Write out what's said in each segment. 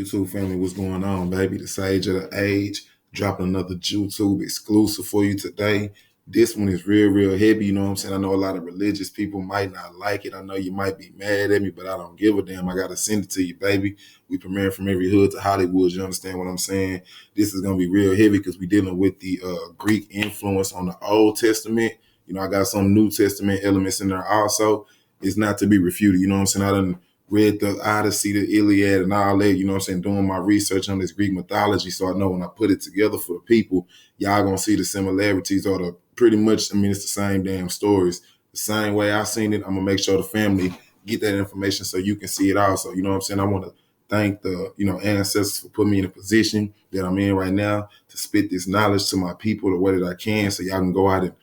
YouTube family, what's going on, baby? The Sage of the Age, dropping another YouTube exclusive for you today. This one is real heavy, you know what I'm saying? I know a lot of religious people might not like it. I know you might be mad at me, but I don't give a damn. I got to send it to you, baby. We premiering from every hood to Hollywood, you understand what I'm saying? This is going to be real heavy because we're dealing with the Greek influence on the Old Testament. You know, I got some New Testament elements in there also. It's not to be refuted, you know what I'm saying? I done read the Odyssey, the Iliad, and all that, you know what I'm saying, doing my research on this Greek mythology. So I know when I put it together for the people, y'all gonna see the similarities or the pretty much, I mean, it's the same damn stories. The same way I seen it, I'm gonna make sure the family get that information so you can see it also. You know what I'm saying? I want to thank the, ancestors for putting me in a position that I'm in right now to spit this knowledge to my people the way that I can so y'all can go out and,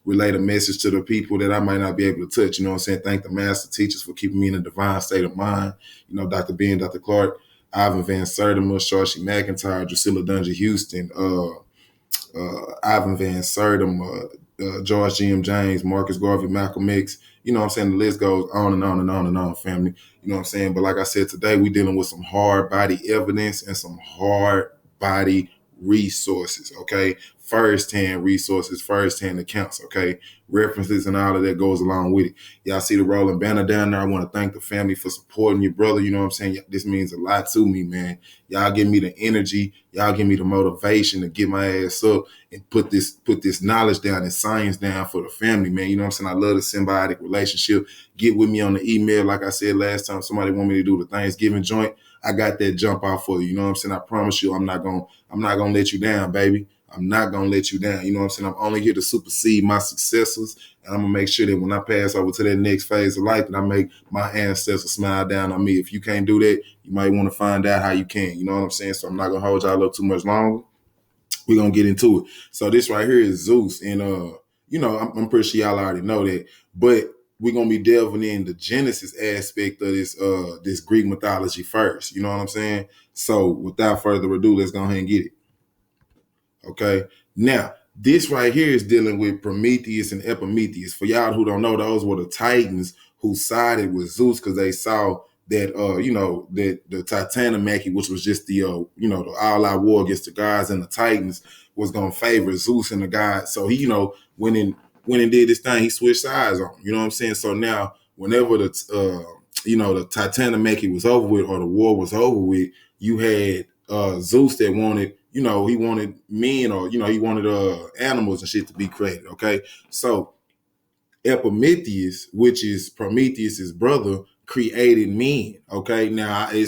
relate a message to the people that I might not be able to touch. You know what I'm saying? Thank the master teachers for keeping me in a divine state of mind. Dr. Ben, Dr. Clark, Ivan Van Sertima, Sharshy McIntyre, Drusilla Dungy Houston, Ivan Van Sertima, George G.M. James, Marcus Garvey, Malcolm X. You know what I'm saying? The list goes on and on and on and on, family. You know what I'm saying? But like I said, today we're dealing with some hard body evidence and some hard body resources, okay? First-hand resources, first-hand accounts, okay? References and all of that goes along with it. Y'all see the rolling banner down there. I want to thank the family for supporting your brother. You know what I'm saying? This means a lot to me, man. Y'all give me the energy. Y'all give me the motivation to get my ass up and put this knowledge down and science down for the family, man. You know what I'm saying? I love the symbiotic relationship. Get with me on the email. Like I said last time, somebody want me to do the Thanksgiving joint. I got that jump out for you. You know what I'm saying? I promise you, I'm not gonna let you down, baby. I'm not gonna let you down. You know what I'm saying? I'm only here to supersede my successors, and I'm gonna make sure that when I pass over to that next phase of life, that I make my ancestors smile down on me. If you can't do that, you might want to find out how you can. You know what I'm saying? So I'm not gonna hold y'all up too much longer. We're gonna get into it. So this right here is Zeus, and I'm pretty sure y'all already know that, but we're gonna be delving in the Genesis aspect of this Greek mythology first. You know what I'm saying? So without further ado, let's go ahead and get it. Okay. Now, this right here is dealing with Prometheus and Epimetheus. For y'all who don't know, those were the Titans who sided with Zeus because they saw that that the Titanomachy, which was just the the all-out war against the gods and the Titans, was gonna favor Zeus and the gods. So he, went and did this thing, he switched sides on. You know what I'm saying? So now whenever the Titanomachy was over with or the war was over with, you had Zeus that wanted, he wanted men or, he wanted animals and shit to be created. Okay. So Epimetheus, which is Prometheus's brother, created men. Okay. Now I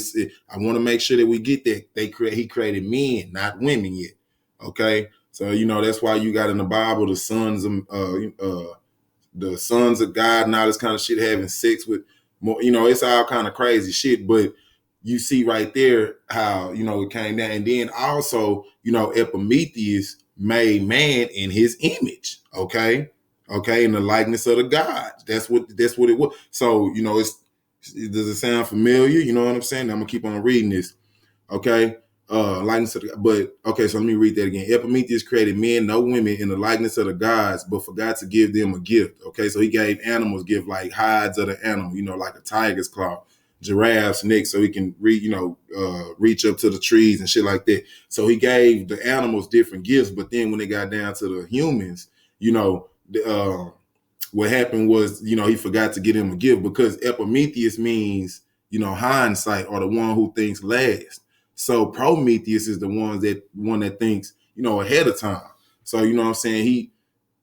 want to make sure that we get that he created men, not women yet. Okay. So, that's why you got in the Bible, the sons of God and all this kind of shit having sex with more, it's all kind of crazy shit, but you see right there how, it came down. And then also, Epimetheus made man in his image. Okay. In the likeness of the gods. That's what it was. So, does it sound familiar? You know what I'm saying? I'm gonna keep on reading this. Okay. Likeness of the, but okay, so let me read that again. Epimetheus created men, no women, in the likeness of the gods, but forgot to give them a gift. Okay, so he gave animals gift like hides of the animal, like a tiger's claw, giraffe's neck, so he can reach up to the trees and shit like that. So he gave the animals different gifts, but then when they got down to the humans, what happened was, he forgot to give him a gift because Epimetheus means, hindsight or the one who thinks last. So Prometheus is the one that thinks, ahead of time. So, you know what I'm saying? He,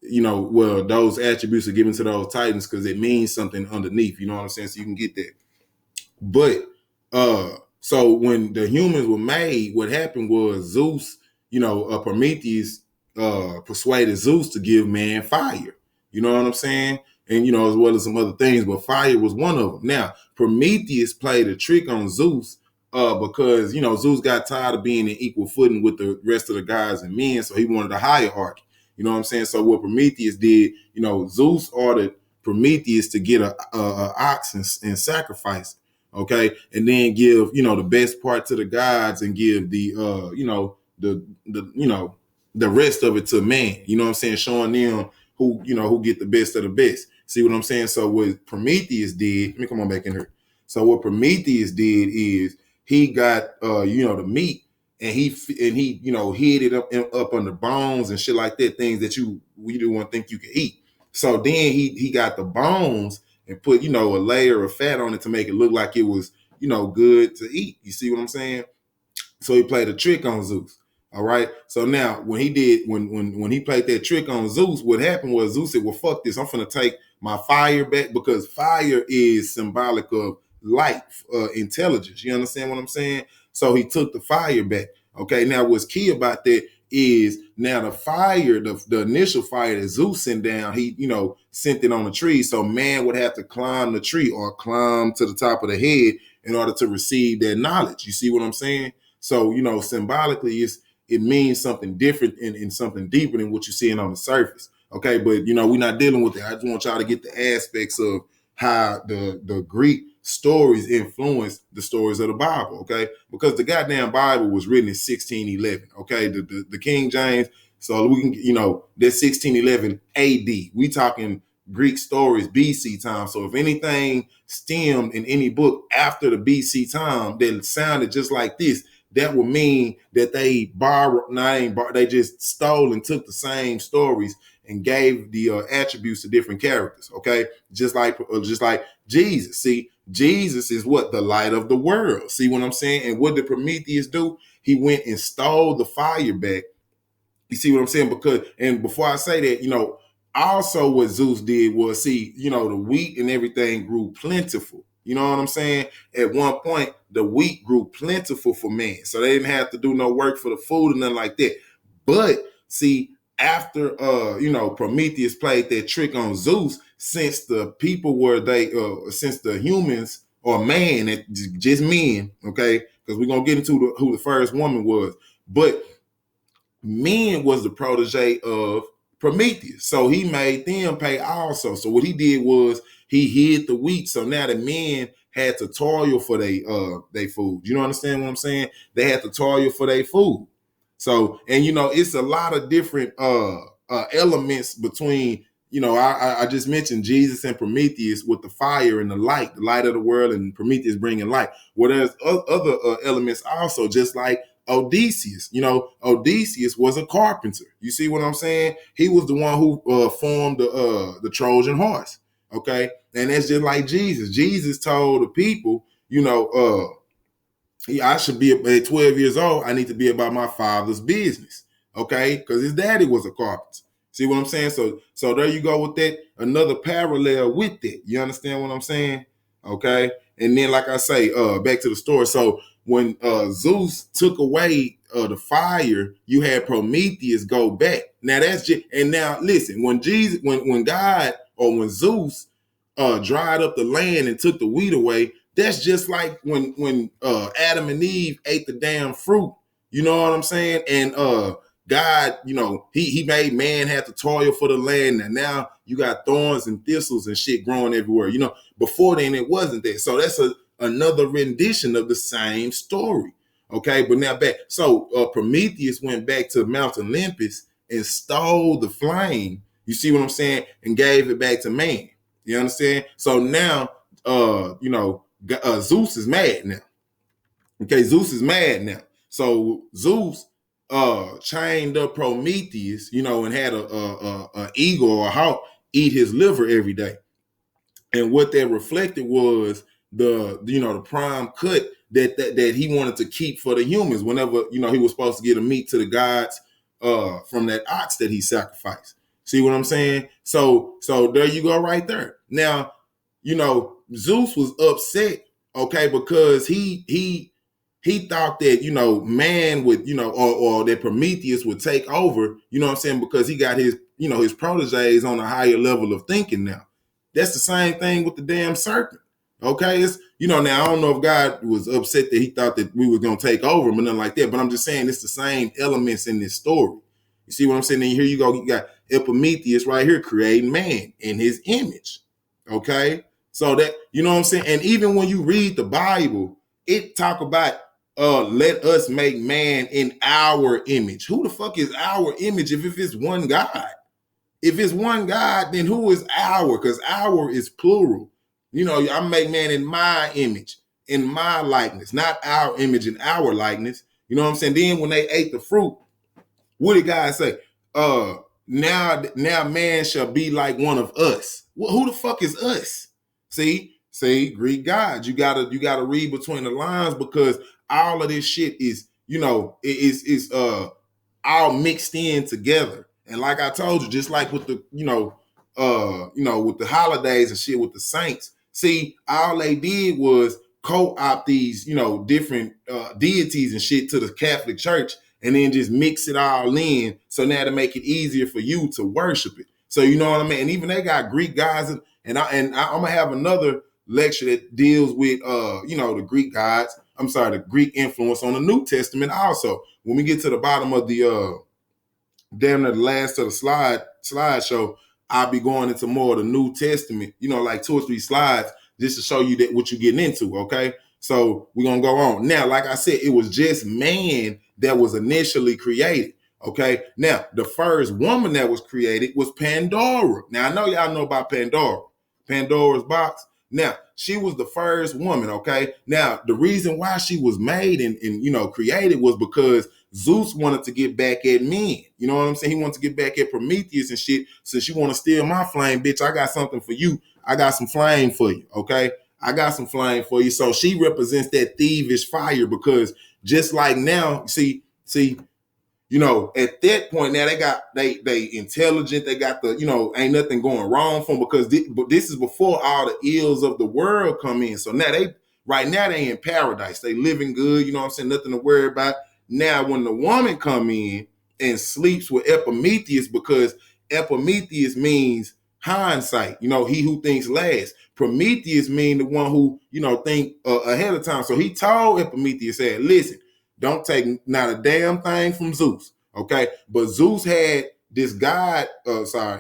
those attributes are given to those Titans because it means something underneath, you know what I'm saying? So you can get that. But, so when the humans were made, what happened was Zeus, Prometheus, persuaded Zeus to give man fire. You know what I'm saying? And, as well as some other things, but fire was one of them. Now, Prometheus played a trick on Zeus because, Zeus got tired of being in equal footing with the rest of the gods and men, so he wanted a hierarchy. You know what I'm saying? So what Prometheus did, Zeus ordered Prometheus to get a ox and sacrifice, okay, and then give, the best part to the gods and give the, the rest of it to man. You know what I'm saying? Showing them who get the best of the best. See what I'm saying? So what Prometheus did, let me come on back in here. So what Prometheus did is he got the meat, and he hid it up under bones and shit like that, things that we do not think you can eat. So then he got the bones and put a layer of fat on it to make it look like it was good to eat. You see what I'm saying? So he played a trick on Zeus. All right. So now when he played that trick on Zeus, what happened was Zeus said, well, fuck this. I'm finna take my fire back, because fire is symbolic of life, intelligence. You understand what I'm saying? So he took the fire back. Okay. Now what's key about that is now the fire, the initial fire that Zeus sent down, he, sent it on a tree. So man would have to climb the tree or climb to the top of the head in order to receive that knowledge. You see what I'm saying? So, symbolically, it means something different and something deeper than what you're seeing on the surface. Okay, but we're not dealing with that. I just want y'all to get the aspects of how the Greek stories influence the stories of the Bible. Okay, because the goddamn Bible was written in 1611. Okay, the King James. So we can, that's 1611 AD. We talking Greek stories BC time. So if anything stemmed in any book after the BC time that sounded just like this, that would mean that they they just stole and took the same stories and gave the attributes to different characters. Okay, just like Jesus. See, Jesus is what? The light of the world. See what I'm saying? And what did Prometheus do? He went and stole the fire back. You see what I'm saying? And before I say that, also what Zeus did was, the wheat and everything grew plentiful. You know what I'm saying? At one point, the wheat grew plentiful for man. So they didn't have to do no work for the food and nothing like that. But see, after Prometheus played that trick on Zeus, since the people since the humans or man, just men, okay, because we're gonna get into who the first woman was, but men was the protege of Prometheus. So he made them pay also. So what he did was he hid the wheat. So now the men had to toil for their food. You understand what I'm saying? They had to toil for their food. So, and it's a lot of different elements between, I just mentioned Jesus and Prometheus with the fire and the light of the world, and Prometheus bringing light. Well, there's other elements also, just like Odysseus. Odysseus was a carpenter. You see what I'm saying? He was the one who formed the Trojan horse. Okay, and that's just like Jesus. Jesus told the people, I should be at 12 years old. I need to be about my father's business. Okay, because his daddy was a carpenter. See what I'm saying? So there you go with that. Another parallel with that. You understand what I'm saying? Okay, and then like I say, back to the story. So when Zeus took away the fire, you had Prometheus go back. Now that's just, and now listen, when God or when Zeus dried up the land and took the wheat away, that's just like when Adam and Eve ate the damn fruit. You know what I'm saying? And God, he made man have to toil for the land, and now you got thorns and thistles and shit growing everywhere. Before then it wasn't there. So that's another rendition of the same story. Okay, but now back. So Prometheus went back to Mount Olympus and stole the flame. You see what I'm saying? And gave it back to man. You understand? So now, Zeus is mad now. Okay, Zeus is mad now. So Zeus chained up Prometheus, and had a eagle or a hawk eat his liver every day. And what that reflected was the prime cut that he wanted to keep for the humans whenever, he was supposed to get a meat to the gods from that ox that he sacrificed. See what I'm saying? So there you go right there. Now, Zeus was upset, okay, because he thought that, man would, or that Prometheus would take over, you know what I'm saying? Because he got his, his proteges on a higher level of thinking now. That's the same thing with the damn serpent. Okay. It's, now I don't know if God was upset that he thought that we were going to take over him or nothing like that, but I'm just saying it's the same elements in this story. You see what I'm saying? And here you go. You got Prometheus right here creating man in his image. Okay. So that, you know what I'm saying? And even when you read the Bible, it talk about let us make man in our image. Who the fuck is our image if it's one God? If it's one God, then who is our? Because our is plural. I make man in my image. in my likeness, not our image in our likeness. You know what I'm saying? Then when they ate the fruit, what did God say? Now man shall be like one of us. Well, who the fuck is us? See, Greek gods. You gotta read between the lines, because all of this shit is, is all mixed in together. And like I told you, just like with the, with the holidays and shit with the saints, see, all they did was co-opt these, different deities and shit to the Catholic Church, and then just mix it all in. So now to make it easier for you to worship it. So you know what I mean? And even they got Greek gods, and I'm gonna have another lecture that deals with the Greek gods. I'm sorry, the Greek influence on the New Testament also. When we get to the bottom of the damn near the last of the slideshow, I'll be going into more of the New Testament, like 2 or 3 slides, just to show you that what you're getting into, okay? So we're gonna go on. Now, like I said, it was just man that was initially created. Okay. Now, the first woman that was created was Pandora. Now, I know y'all know about Pandora, Pandora's box. Now, she was the first woman. Okay. Now, the reason why she was made and created was because Zeus wanted to get back at men. You know what I'm saying? He wanted to get back at Prometheus and shit. Since you want to steal my flame, bitch, I got something for you. I got some flame for you. Okay. I got some flame for you. So she represents that thievish fire, because just like now, see, at that point now they intelligent, they got the, ain't nothing going wrong for them, because this is before all the ills of the world come in. So now they in paradise. They living good, you know what I'm saying? Nothing to worry about. Now when the woman come in and sleeps with Epimetheus, because Epimetheus means hindsight, he who thinks last. Prometheus mean the one who, think ahead of time. So he told Epimetheus, said, listen, don't take not a damn thing from Zeus, okay? But Zeus had this god,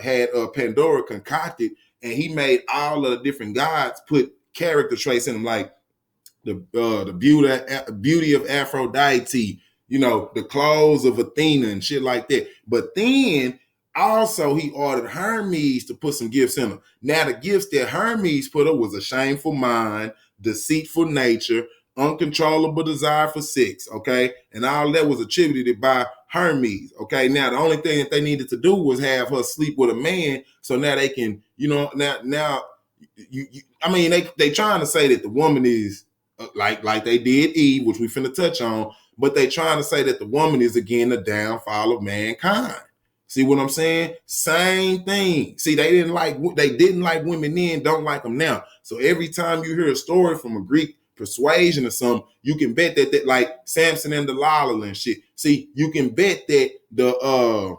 had Pandora concocted, and he made all of the different gods put character traits in them, like the beauty of Aphrodite, the clothes of Athena and shit like that. But then also he ordered Hermes to put some gifts in them. Now the gifts that Hermes put up was a shameful mind, deceitful nature, uncontrollable desire for sex, okay? And all that was attributed by Hermes, okay? Now, the only thing that they needed to do was have her sleep with a man, so now they can, they trying to say that the woman is, like they did Eve, which we finna touch on, but they trying to say that the woman is, again, the downfall of mankind. See what I'm saying? Same thing. See, they didn't like women then, don't like them now. So every time you hear a story from a Greek persuasion or something, you can bet that like Samson and Delilah and shit. See, you can bet that the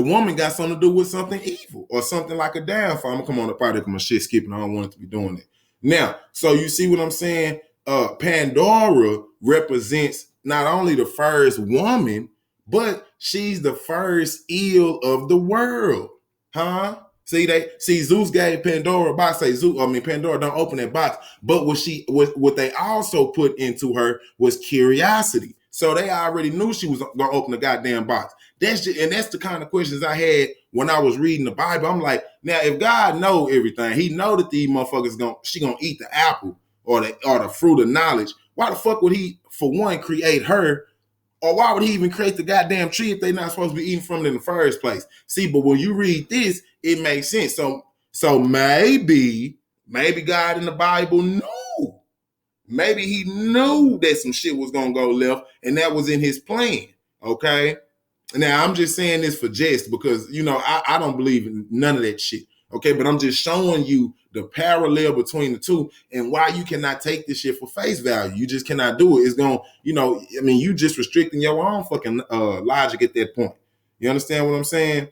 woman got something to do with something evil or something like a downfall. I'm gonna come on the party because my shit skipping. I don't want it to be doing it. Now, so you see what I'm saying? Pandora represents not only the first woman, but she's the first eel of the world. Huh? See, Zeus gave Pandora a box. Pandora don't open that box. But what they also put into her was curiosity. So they already knew she was gonna open the goddamn box. That's the kind of questions I had when I was reading the Bible. I'm like, now if God know everything, He know that these motherfuckers gonna eat the apple or the fruit of knowledge. Why the fuck would He, for one, create her? Or why would He even create the goddamn tree if they're not supposed to be eating from it in the first place? See, but when you read this, it makes sense. So maybe God in the Bible knew. Maybe He knew that some shit was gonna go left, and that was in His plan. Okay. Now I'm just saying this for jest, because I don't believe in none of that shit. Okay, but I'm just showing you the parallel between the two and why you cannot take this shit for face value. You just cannot do it. It's going, you just restricting your own fucking logic at that point. You understand what I'm saying?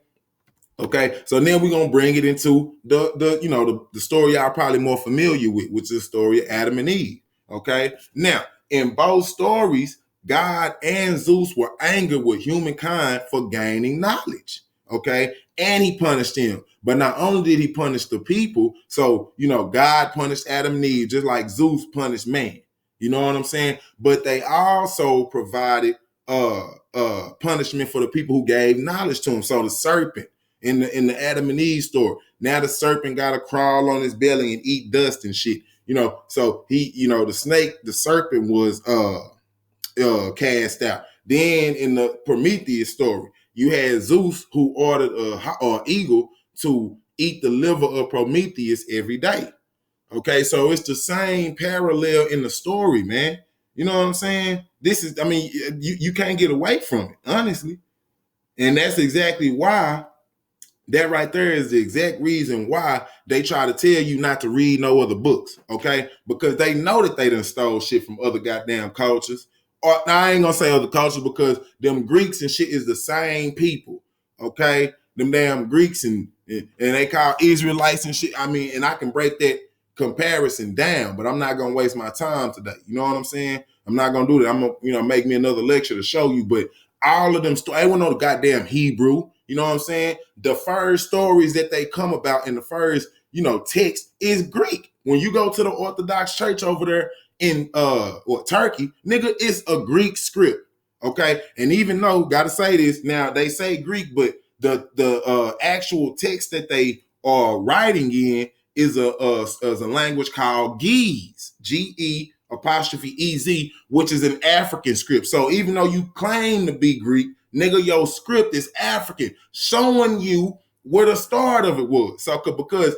Okay, so then we're gonna bring it into the story y'all probably more familiar with, which is the story of Adam and Eve. Okay, now in both stories, God and Zeus were angered with humankind for gaining knowledge. Okay, and He punished him. But not only did He punish the people, so God punished Adam and Eve just like Zeus punished man. You know what I'm saying? But they also provided punishment for the people who gave knowledge to him. So the serpent in the Adam and Eve story, now the serpent got to crawl on his belly and eat dust and shit. So he, the snake, the serpent was cast out. Then in the Prometheus story, you had Zeus who ordered a eagle to eat the liver of Prometheus every day. Okay, so it's the same parallel in the story, man. You know what I'm saying? You can't get away from it, honestly. And that's exactly why, that right there is the exact reason why they try to tell you not to read no other books, okay? Because they know that they done stole shit from other goddamn cultures. Or now, I ain't gonna say other cultures, because them Greeks and shit is the same people, okay? Them damn Greeks and they call Israelites and shit. And I can break that comparison down, but I'm not gonna waste my time today. You know what I'm saying? I'm not gonna do that. I'm gonna, make me another lecture to show you. But all of them stories, I won't know the goddamn Hebrew. You know what I'm saying? The first stories that they come about in the first, text is Greek. When you go to the Orthodox Church over there in Turkey, nigga, it's a Greek script. Okay. And even though, gotta say this, now they say Greek, but the actual text that they are writing in is a language called Ge'ez, G-E''EZ, which is an African script. So even though you claim to be Greek, nigga, your script is African, showing you where the start of it was. So because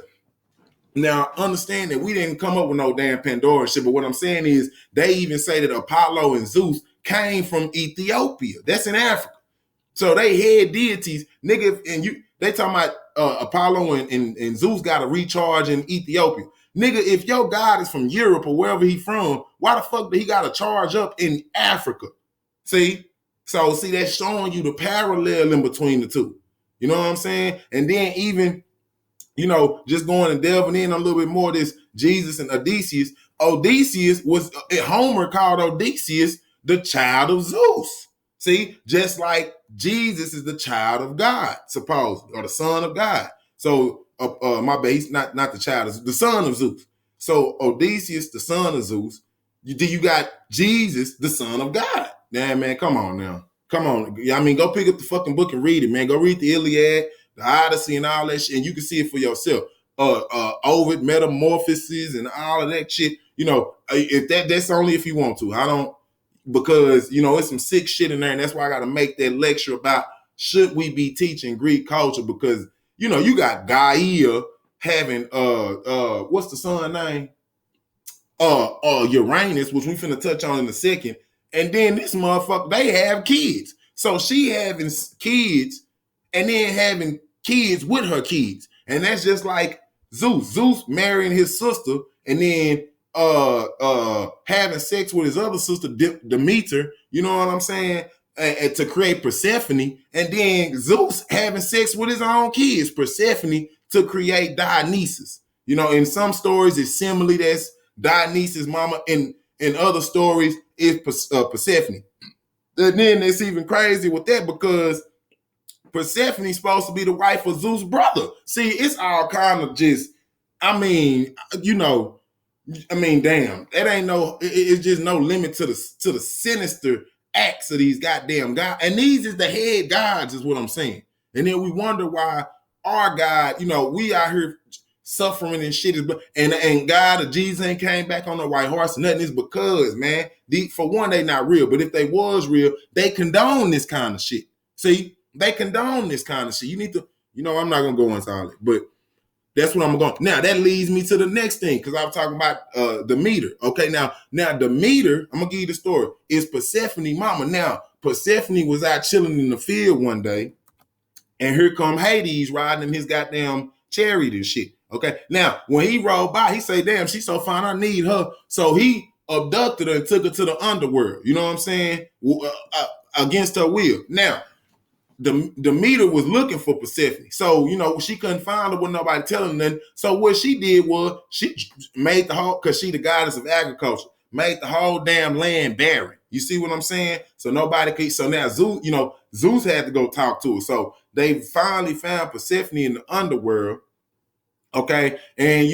now understand that we didn't come up with no damn Pandora shit, but what I'm saying is they even say that Apollo and Zeus came from Ethiopia. That's in Africa. So they head deities, nigga, and they talking about Apollo and Zeus got to recharge in Ethiopia. Nigga, if your God is from Europe or wherever he from, why the fuck did he got to charge up in Africa? See? So, that's showing you the parallel in between the two. You know what I'm saying? And then even, just going and delving in a little bit more, this Jesus and Odysseus. Odysseus was, Homer called Odysseus the child of Zeus. See? Just like Jesus is the child of God, supposedly, or the son of God. So, my bad, he's not the child, the son of Zeus. So, Odysseus, the son of Zeus. You got Jesus, the son of God. Yeah, man, come on now. Come on. Go pick up the fucking book and read it, man. Go read the Iliad, the Odyssey, and all that shit, and you can see it for yourself. Ovid, metamorphoses, and all of that shit. If that's only if you want to. I don't, because, it's some sick shit in there, and that's why I got to make that lecture about should we be teaching Greek culture, because, you got Gaia having, what's the son name? Uranus, which we finna touch on in a second. And then this motherfucker, they have kids. So she having kids and then having kids with her kids. And that's just like Zeus. Zeus marrying his sister and then having sex with his other sister, Demeter, you know what I'm saying? And to create Persephone. And then Zeus having sex with his own kids, Persephone, to create Dionysus. In some stories, it's simile, that's Dionysus' mama. In other stories, it's Persephone. And then it's even crazy with that because Persephone's supposed to be the wife of Zeus' brother. See, it's all kind of just, damn. That ain't it's just no limit to the sinister acts of these goddamn gods. And these is the head gods, is what I'm saying. And then we wonder why our God, we out here suffering and shit, and God or Jesus ain't came back on the white horse or nothing. Is because, man, for one, they not real. But if they was real, they condone this kind of shit. See, they condone this kind of shit. You need to, I'm not gonna go into all it, but that's what I'm going. Now that leads me to the next thing, because I'm talking about Demeter. Okay, now Demeter, I'm gonna give you the story. Is Persephone mama. Now Persephone was out chilling in the field one day, and here come Hades riding in his goddamn chariot and shit. Okay, now when he rolled by, he say, "Damn, she's so fine, I need her." So he abducted her and took her to the underworld. You know what I'm saying? Against her will. Now, Demeter was looking for Persephone. So, she couldn't find her with nobody telling her nothing. So what she did was she made the whole, because she the goddess of agriculture, made the whole damn land barren. You see what I'm saying? So nobody could. So now Zeus, Zeus had to go talk to her. So they finally found Persephone in the underworld. Okay, and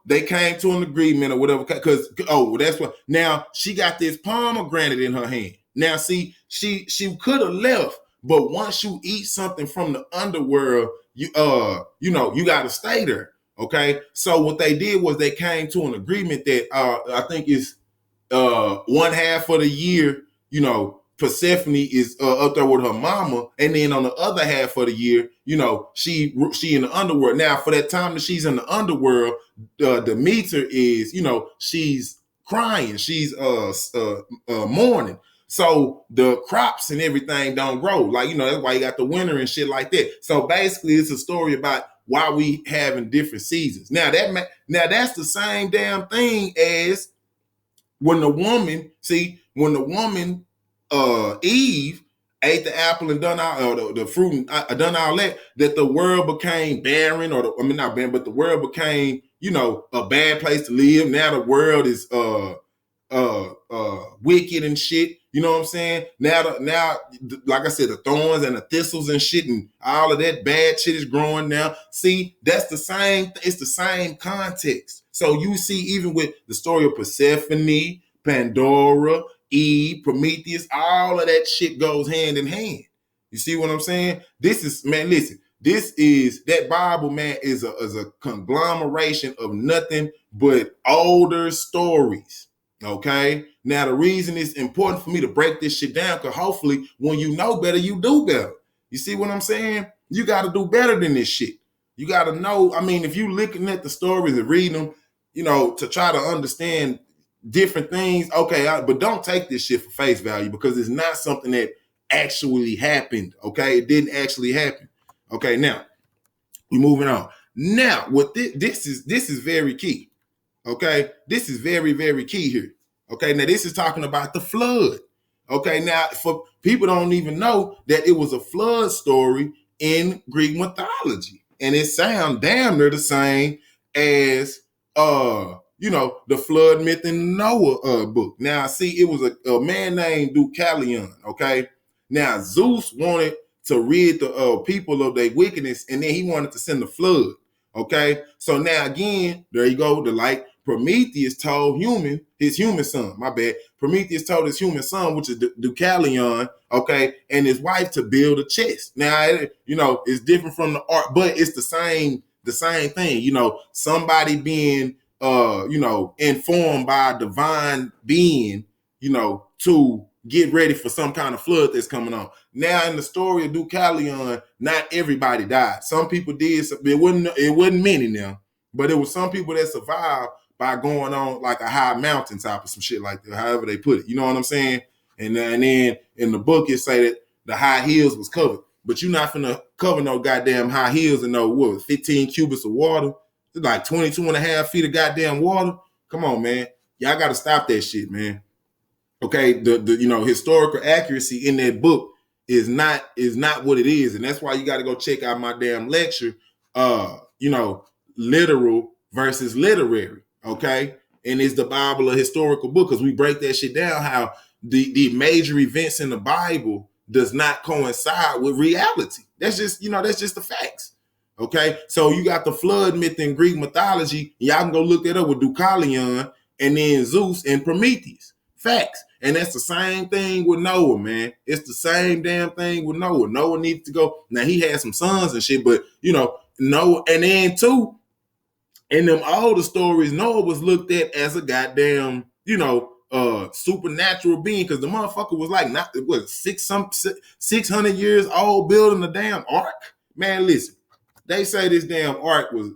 they came to an agreement or whatever, because that's what. Now she got this pomegranate in her hand. Now see, she could have left, but once you eat something from the underworld, you got to stay there. Okay, so what they did was they came to an agreement that I think is one half of the year, Persephone is up there with her mama, and then on the other half of the year, she in the underworld. Now, for that time that she's in the underworld, Demeter is, she's crying, she's mourning. So the crops and everything don't grow. Like, that's why you got the winter and shit like that. So basically, it's a story about why we having different seasons. Now that's the same damn thing as when the woman, Eve ate the apple and done all the fruit and done all that the world became barren, not barren, but the world became, a bad place to live. Now the world is wicked and shit. You know what I'm saying? Now, like I said, the thorns and the thistles and shit and all of that bad shit is growing now. See, that's the same. It's the same context. So you see, even with the story of Persephone, Pandora, Eve, Prometheus, all of that shit goes hand in hand. You see what I'm saying? Listen, that Bible, man, is a conglomeration of nothing but older stories. Okay. Now, the reason it's important for me to break this shit down, because hopefully when you know better, you do better. You see what I'm saying? You got to do better than this shit. You got to know. I mean, if you looking at the stories and reading them, to try to understand different things, okay, but don't take this shit for face value, because it's not something that actually happened. Okay. It didn't actually happen. Okay. Now, we're moving on. Now, what this is very key. Okay. This is very, very key here. Okay, now this is talking about the flood. Okay, now for people don't even know that it was a flood story in Greek mythology, and it sounds damn near the same as the flood myth in Noah book. Now, see, it was a man named Deucalion. Okay, now Zeus wanted to rid the people of their wickedness, and then he wanted to send the flood. Okay, so now again, there you go. Prometheus told his human son, Prometheus told his human son, which is Deucalion, okay, and his wife to build a chest. Now, it's different from the art, but it's the same thing. Somebody being, informed by a divine being, to get ready for some kind of flood that's coming on. Now, in the story of Deucalion, not everybody died. Some people did. It wasn't many now, but it was some people that survived by going on like a high mountaintop or some shit like that, however they put it. You know what I'm saying? And then in the book, it say that the high hills was covered. But you're not finna cover no goddamn high hills in 15 cubits of water. It's like 22 and a half feet of goddamn water. Come on, man. Y'all got to stop that shit, man. Okay, the historical accuracy in that book is not what it is. And that's why you got to go check out my damn lecture, literal versus literary. Okay, and it's the Bible a historical book, because we break that shit down how the major events in the Bible does not coincide with reality. That's just the facts. Okay, so you got the flood myth in Greek mythology. Y'all can go look that up with Deucalion and then Zeus and Prometheus. Facts. And that's the same thing with Noah, man. It's the same damn thing with Noah. Noah needs to go. Now, he had some sons and shit, but Noah, and then too, in them older stories, Noah was looked at as a goddamn, supernatural being, because the motherfucker was like 600 years old building a damn ark. Man, listen, they say this damn ark was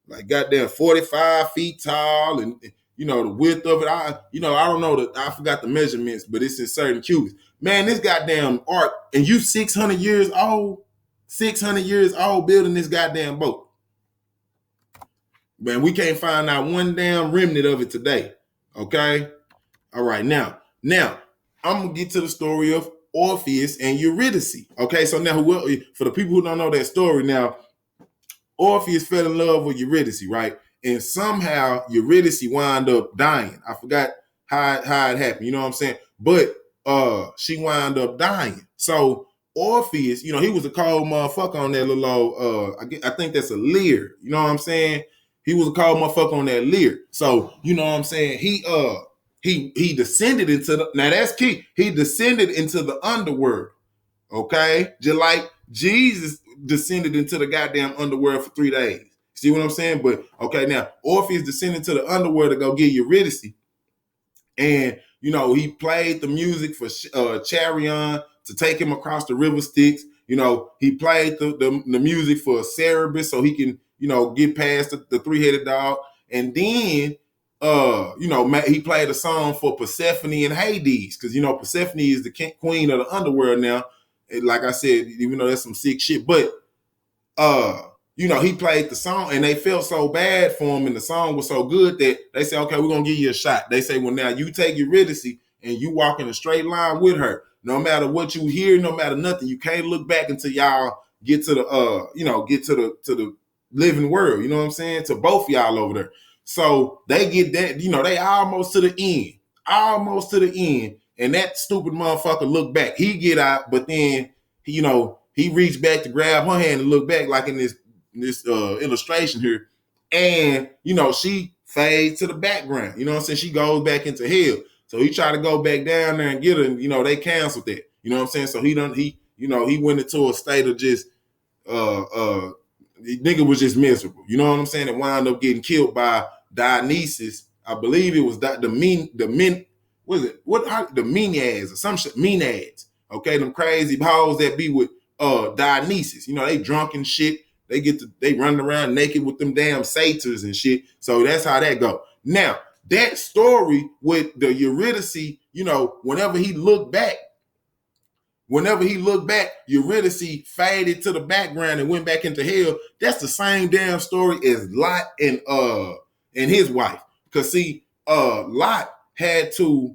like goddamn 45 feet tall, and the width of it, I don't know I forgot the measurements, but it's in certain cubits. Man, this goddamn ark, and you 600 years old building this goddamn boat. Man, we can't find out one damn remnant of it today. Okay? All right, now, I'm going to get to the story of Orpheus and Eurydice. Okay, so now, for the people who don't know that story, now, Orpheus fell in love with Eurydice, right? And somehow Eurydice wound up dying. I forgot how it happened, you know what I'm saying? But she wound up dying. So Orpheus, he was a cold motherfucker on that little old, I think that's a lyre, you know what I'm saying? He was a cold motherfucker on that lyre. So, you know what I'm saying? He descended into now that's key. He descended into the underworld. Okay? Just like Jesus descended into the goddamn underworld for 3 days. See what I'm saying? But okay, now Orpheus descended to the underworld to go get Eurydice, and he played the music for Charion to take him across the river Styx. He played the music for Cerberus so he can get past the three-headed dog, and then he played a song for Persephone and Hades because Persephone is the queen of the underworld now. And like I said, even though that's some sick shit, but he played the song and they felt so bad for him and the song was so good that they said, okay, we're going to give you a shot. They say, well, now you take Eurydice and you walk in a straight line with her. No matter what you hear, no matter nothing, you can't look back until y'all get to the, get to the living world. You know what I'm saying? To both y'all over there. So they get that, they almost to the end. And that stupid motherfucker look back. He get out, but then, he reached back to grab her hand and look back like in this illustration here. And, she fades to the background. You know what I'm saying? She goes back into hell. So he tried to go back down there and get her, and, they canceled that. You know what I'm saying? So he went into a state of just, the nigga was just miserable. You know what I'm saying? And wound up getting killed by Dionysus. I believe it was the Menads or some shit, Menads. Okay, them crazy hoes that be with Dionysus. They drunk and shit. They running around naked with them damn satyrs and shit. So that's how that go. Now, that story with the Eurydice, whenever he looked back, Eurydice faded to the background and went back into hell. That's the same damn story as Lot and his wife. Cause see, Lot had to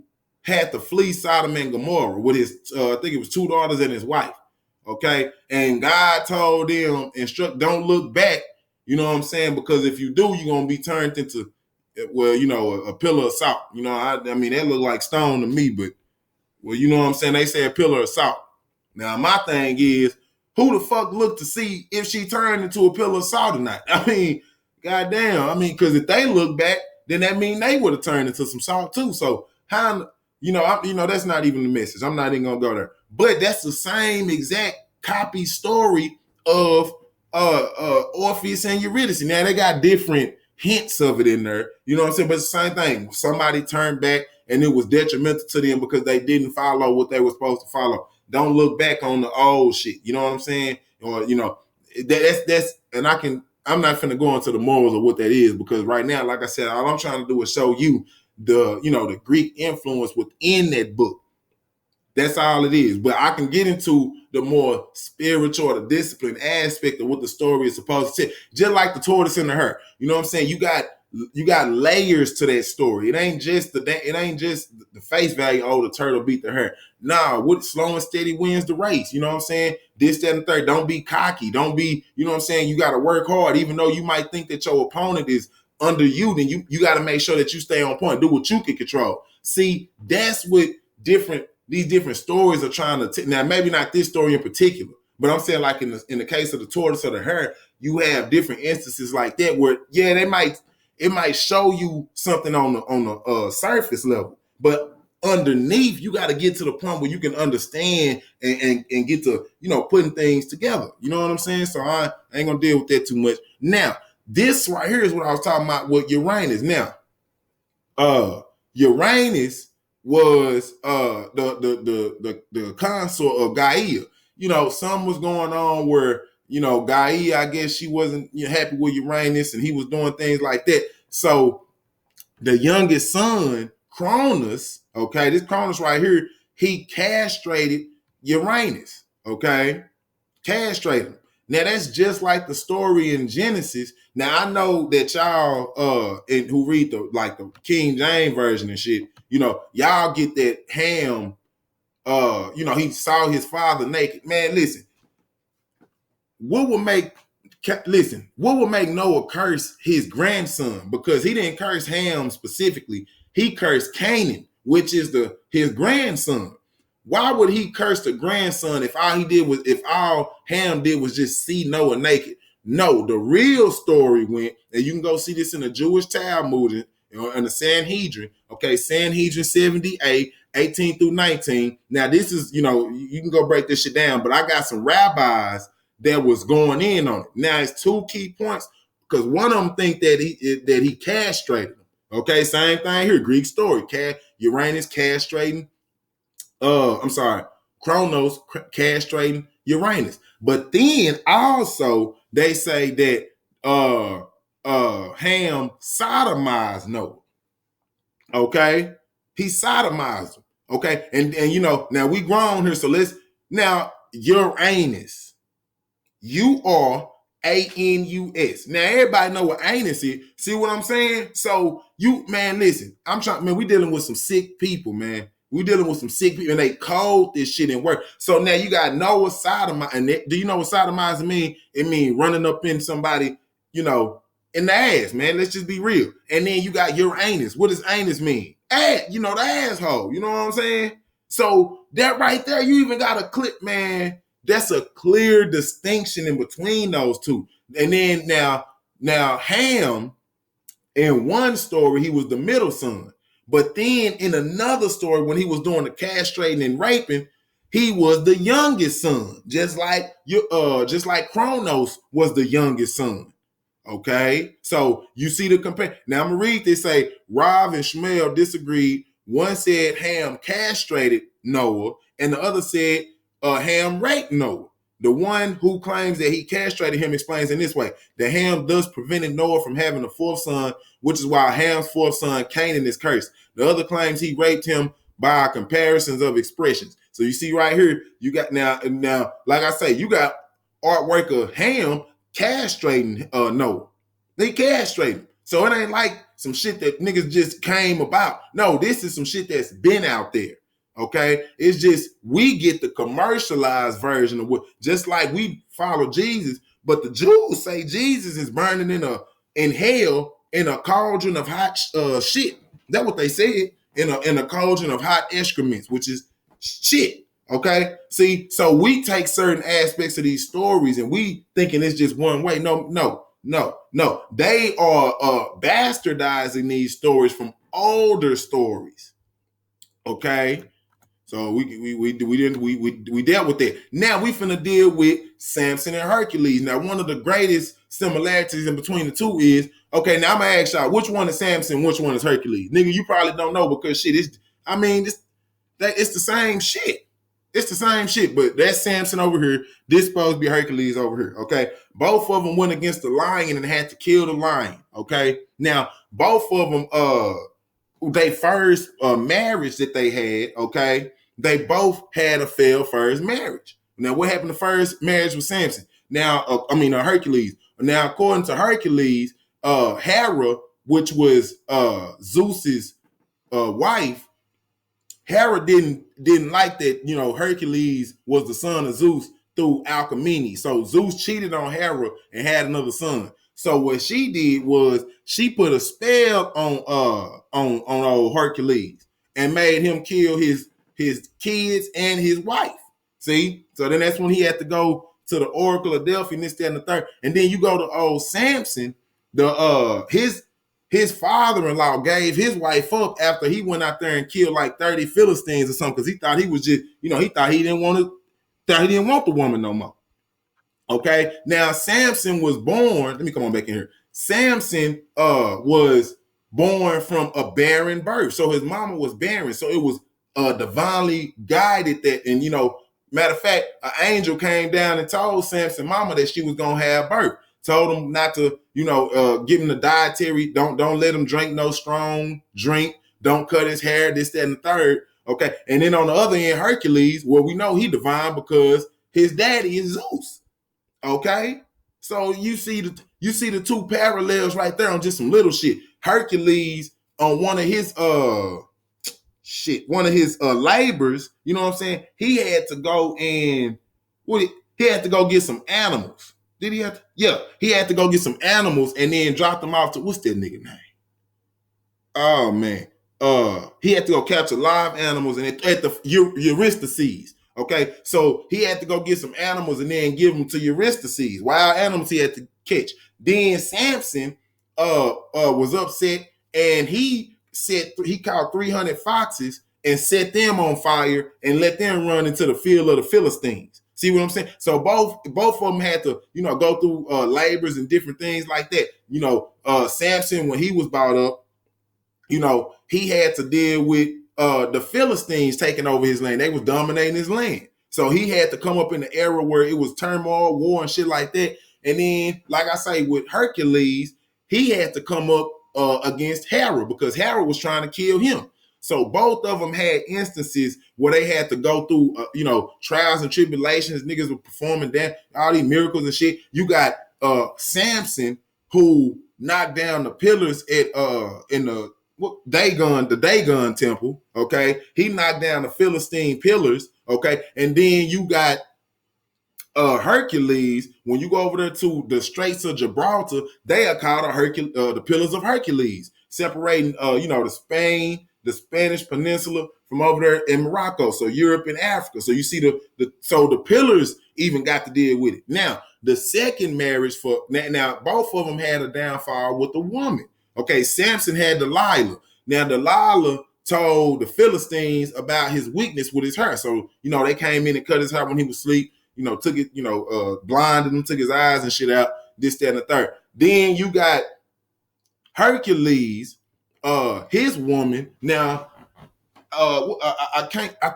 flee Sodom and Gomorrah with his I think it was 2 daughters and his wife. Okay. And God told them, don't look back. You know what I'm saying? Because if you do, you're going to be turned into, a pillar of salt. I mean, that look like stone to me, but, well, you know what I'm saying? They say a pillar of salt. Now, my thing is, who the fuck looked to see if she turned into a pillar of salt or not? I mean, goddamn. Because if they look back, then that means they would have turned into some salt too. So, how, that's not even the message. I'm not even going to go there. But that's the same exact copy story of Orpheus and Eurydice. Now, they got different hints of it in there. You know what I'm saying? But it's the same thing. Somebody turned back and it was detrimental to them because they didn't follow what they were supposed to follow. Don't look back on the old shit. You know what I'm saying? Or, that's and I'm not finna go into the morals of what that is because right now, like I said, all I'm trying to do is show you the Greek influence within that book. That's all it is. But I can get into the more spiritual or the discipline aspect of what the story is supposed to say. Just like the tortoise and the hare. You know what I'm saying? You got layers to that story. It ain't just the face value, the turtle beat the hare. Nah, what slow and steady wins the race. You know what I'm saying? This, that, and the third. Don't be cocky. Don't be, you know what I'm saying? You got to work hard. Even though you might think that your opponent is under you, then you got to make sure that you stay on point. Do what you can control. See, that's what these different stories are trying to now maybe not this story in particular, but I'm saying like in the case of the tortoise or the hare, you have different instances like that where it might show you something on the surface level, but underneath you got to get to the point where you can understand and get to putting things together. You know what I'm saying? So I ain't gonna deal with that too much. Now this right here is what I was talking about with Uranus. Now Uranus was the consort of Gaia. Something was going on where Gaia, I guess she wasn't happy with Uranus, and he was doing things like that. So the youngest son, Cronus, okay, this Cronus right here, he castrated Uranus, okay, castrated him. Now that's just like the story in Genesis. Now I know that y'all who read the King James version and shit, y'all get that Ham, he saw his father naked. Man, listen, what would make Noah curse his grandson? Because he didn't curse Ham specifically. He cursed Canaan, which is his grandson. Why would he curse the grandson if all Ham did was just see Noah naked? No, the real story went, and you can go see this in the Jewish Talmud and the Sanhedrin. Okay, Sanhedrin 78, 18 through 19. Now this is, you can go break this shit down, but I got some rabbis that was going in on it. Now it's 2 key points because one of them think that he castrated them. Okay, same thing here. Greek story. Uranus castrating. I'm sorry, Kronos castrating Uranus. But then also they say that Ham sodomized Noah. Okay, he sodomized him. Okay, and now we grown here, so let's now Uranus. Uranus. Now everybody know what anus is. See what I'm saying? So listen. We dealing with some sick people, man. We dealing with some sick people, and they code this shit in work. So now you got Noah sodomizing. And do you know what sodomizing mean? It means running up in somebody, in the ass, man. Let's just be real. And then you got Uranus. What does anus mean? The asshole. You know what I'm saying? So that right there, you even got a clip, man. That's a clear distinction in between those two. And then now Ham, in one story, he was the middle son. But then in another story, when he was doing the castrating and raping, he was the youngest son, just like Kronos was the youngest son. Okay, so you see the compare. Now I'm gonna read this. Say Rav and Shmuel disagreed. One said Ham castrated Noah, and the other said Ham raped Noah. The one who claims that he castrated him explains in this way: that Ham thus prevented Noah from having a fourth son, which is why Ham's fourth son, Canaan, is cursed. The other claims he raped him by comparisons of expressions. So you see right here, you got now, like I say, you got artwork of Ham castrating Noah. They castrated him. So it ain't like some shit that niggas just came about. No, this is some shit that's been out there. Okay, it's just we get the commercialized version of what, just like we follow Jesus, but the Jews say Jesus is burning in hell in a cauldron of hot shit. That's what they said, in a cauldron of hot excrements, which is shit. Okay, see, so we take certain aspects of these stories and we thinking it's just one way. No. They are bastardizing these stories from older stories. Okay. So we dealt with that. Now we finna deal with Samson and Hercules. Now, one of the greatest similarities in between the two is, okay, now I'm gonna ask y'all, which one is Samson, which one is Hercules? Nigga, you probably don't know because shit, it's the same shit. It's the same shit, but that's Samson over here. This supposed to be Hercules over here, okay? Both of them went against the lion and had to kill the lion, okay? Now, both of them, they first marriage that they had, okay? They both had a failed first marriage. Now, what happened to first marriage with Samson? Now, Hercules. Now, according to Hercules, Hera, which was Zeus's wife, Hera didn't like that, Hercules was the son of Zeus through Alcmene. So Zeus cheated on Hera and had another son. So what she did was she put a spell on old Hercules and made him kill his kids and his wife. See? So then that's when he had to go to the Oracle of Delphi and this, that, and the third. And then you go to old Samson, his father-in-law gave his wife up after he went out there and killed like 30 Philistines or something because he thought he was just, he thought he didn't want the woman no more. Okay, now Samson was born. Let me come on back in here. Samson was born from a barren birth, so his mama was barren. So it was divinely guided that, and matter of fact, an angel came down and told Samson mama that she was gonna have birth. Told him not to, give him the dietary. Don't let him drink no strong drink. Don't cut his hair. This, that, and the third. Okay, and then on the other end, Hercules. Well, we know he divine because his daddy is Zeus. Okay, so you see the two parallels right there on just some little shit. Hercules on one of his labors, you know what I'm saying? He had to go and he had to go get some animals. Did he have to? Yeah, he had to go get some animals and then drop them off to, what's that nigga name? Oh man, he had to go capture live animals and at the Eurydice. Okay, so he had to go get some animals and then give them to Eurydice. Wild animals he had to catch. Then Samson was upset and he caught 300 foxes and set them on fire and let them run into the field of the Philistines. See what I'm saying? So both of them had to, go through labors and different things like that. Samson, when he was brought up, he had to deal with the Philistines taking over his land. They was dominating his land. So he had to come up in the era where it was turmoil, war, and shit like that. And then, like I say, with Hercules, he had to come up against Hera because Hera was trying to kill him. So both of them had instances where they had to go through, trials and tribulations. Niggas were performing that, all these miracles and shit. You got Samson, who knocked down the pillars at in the Dagon temple. Okay, he knocked down the Philistine pillars. Okay, and then you got Hercules. When you go over there to the Straits of Gibraltar, they are called the Pillars of Hercules, separating the Spanish Peninsula from over there in Morocco, so Europe and Africa. So you see the pillars even got to deal with it. Now the second marriage now both of them had a downfall with the woman. Okay, Samson had Delilah. Now Delilah told the Philistines about his weakness with his hair. So they came in and cut his hair when he was asleep. Took it, blinded him, took his eyes and shit out, this, that, and the third. Then you got Hercules, his woman. Now, I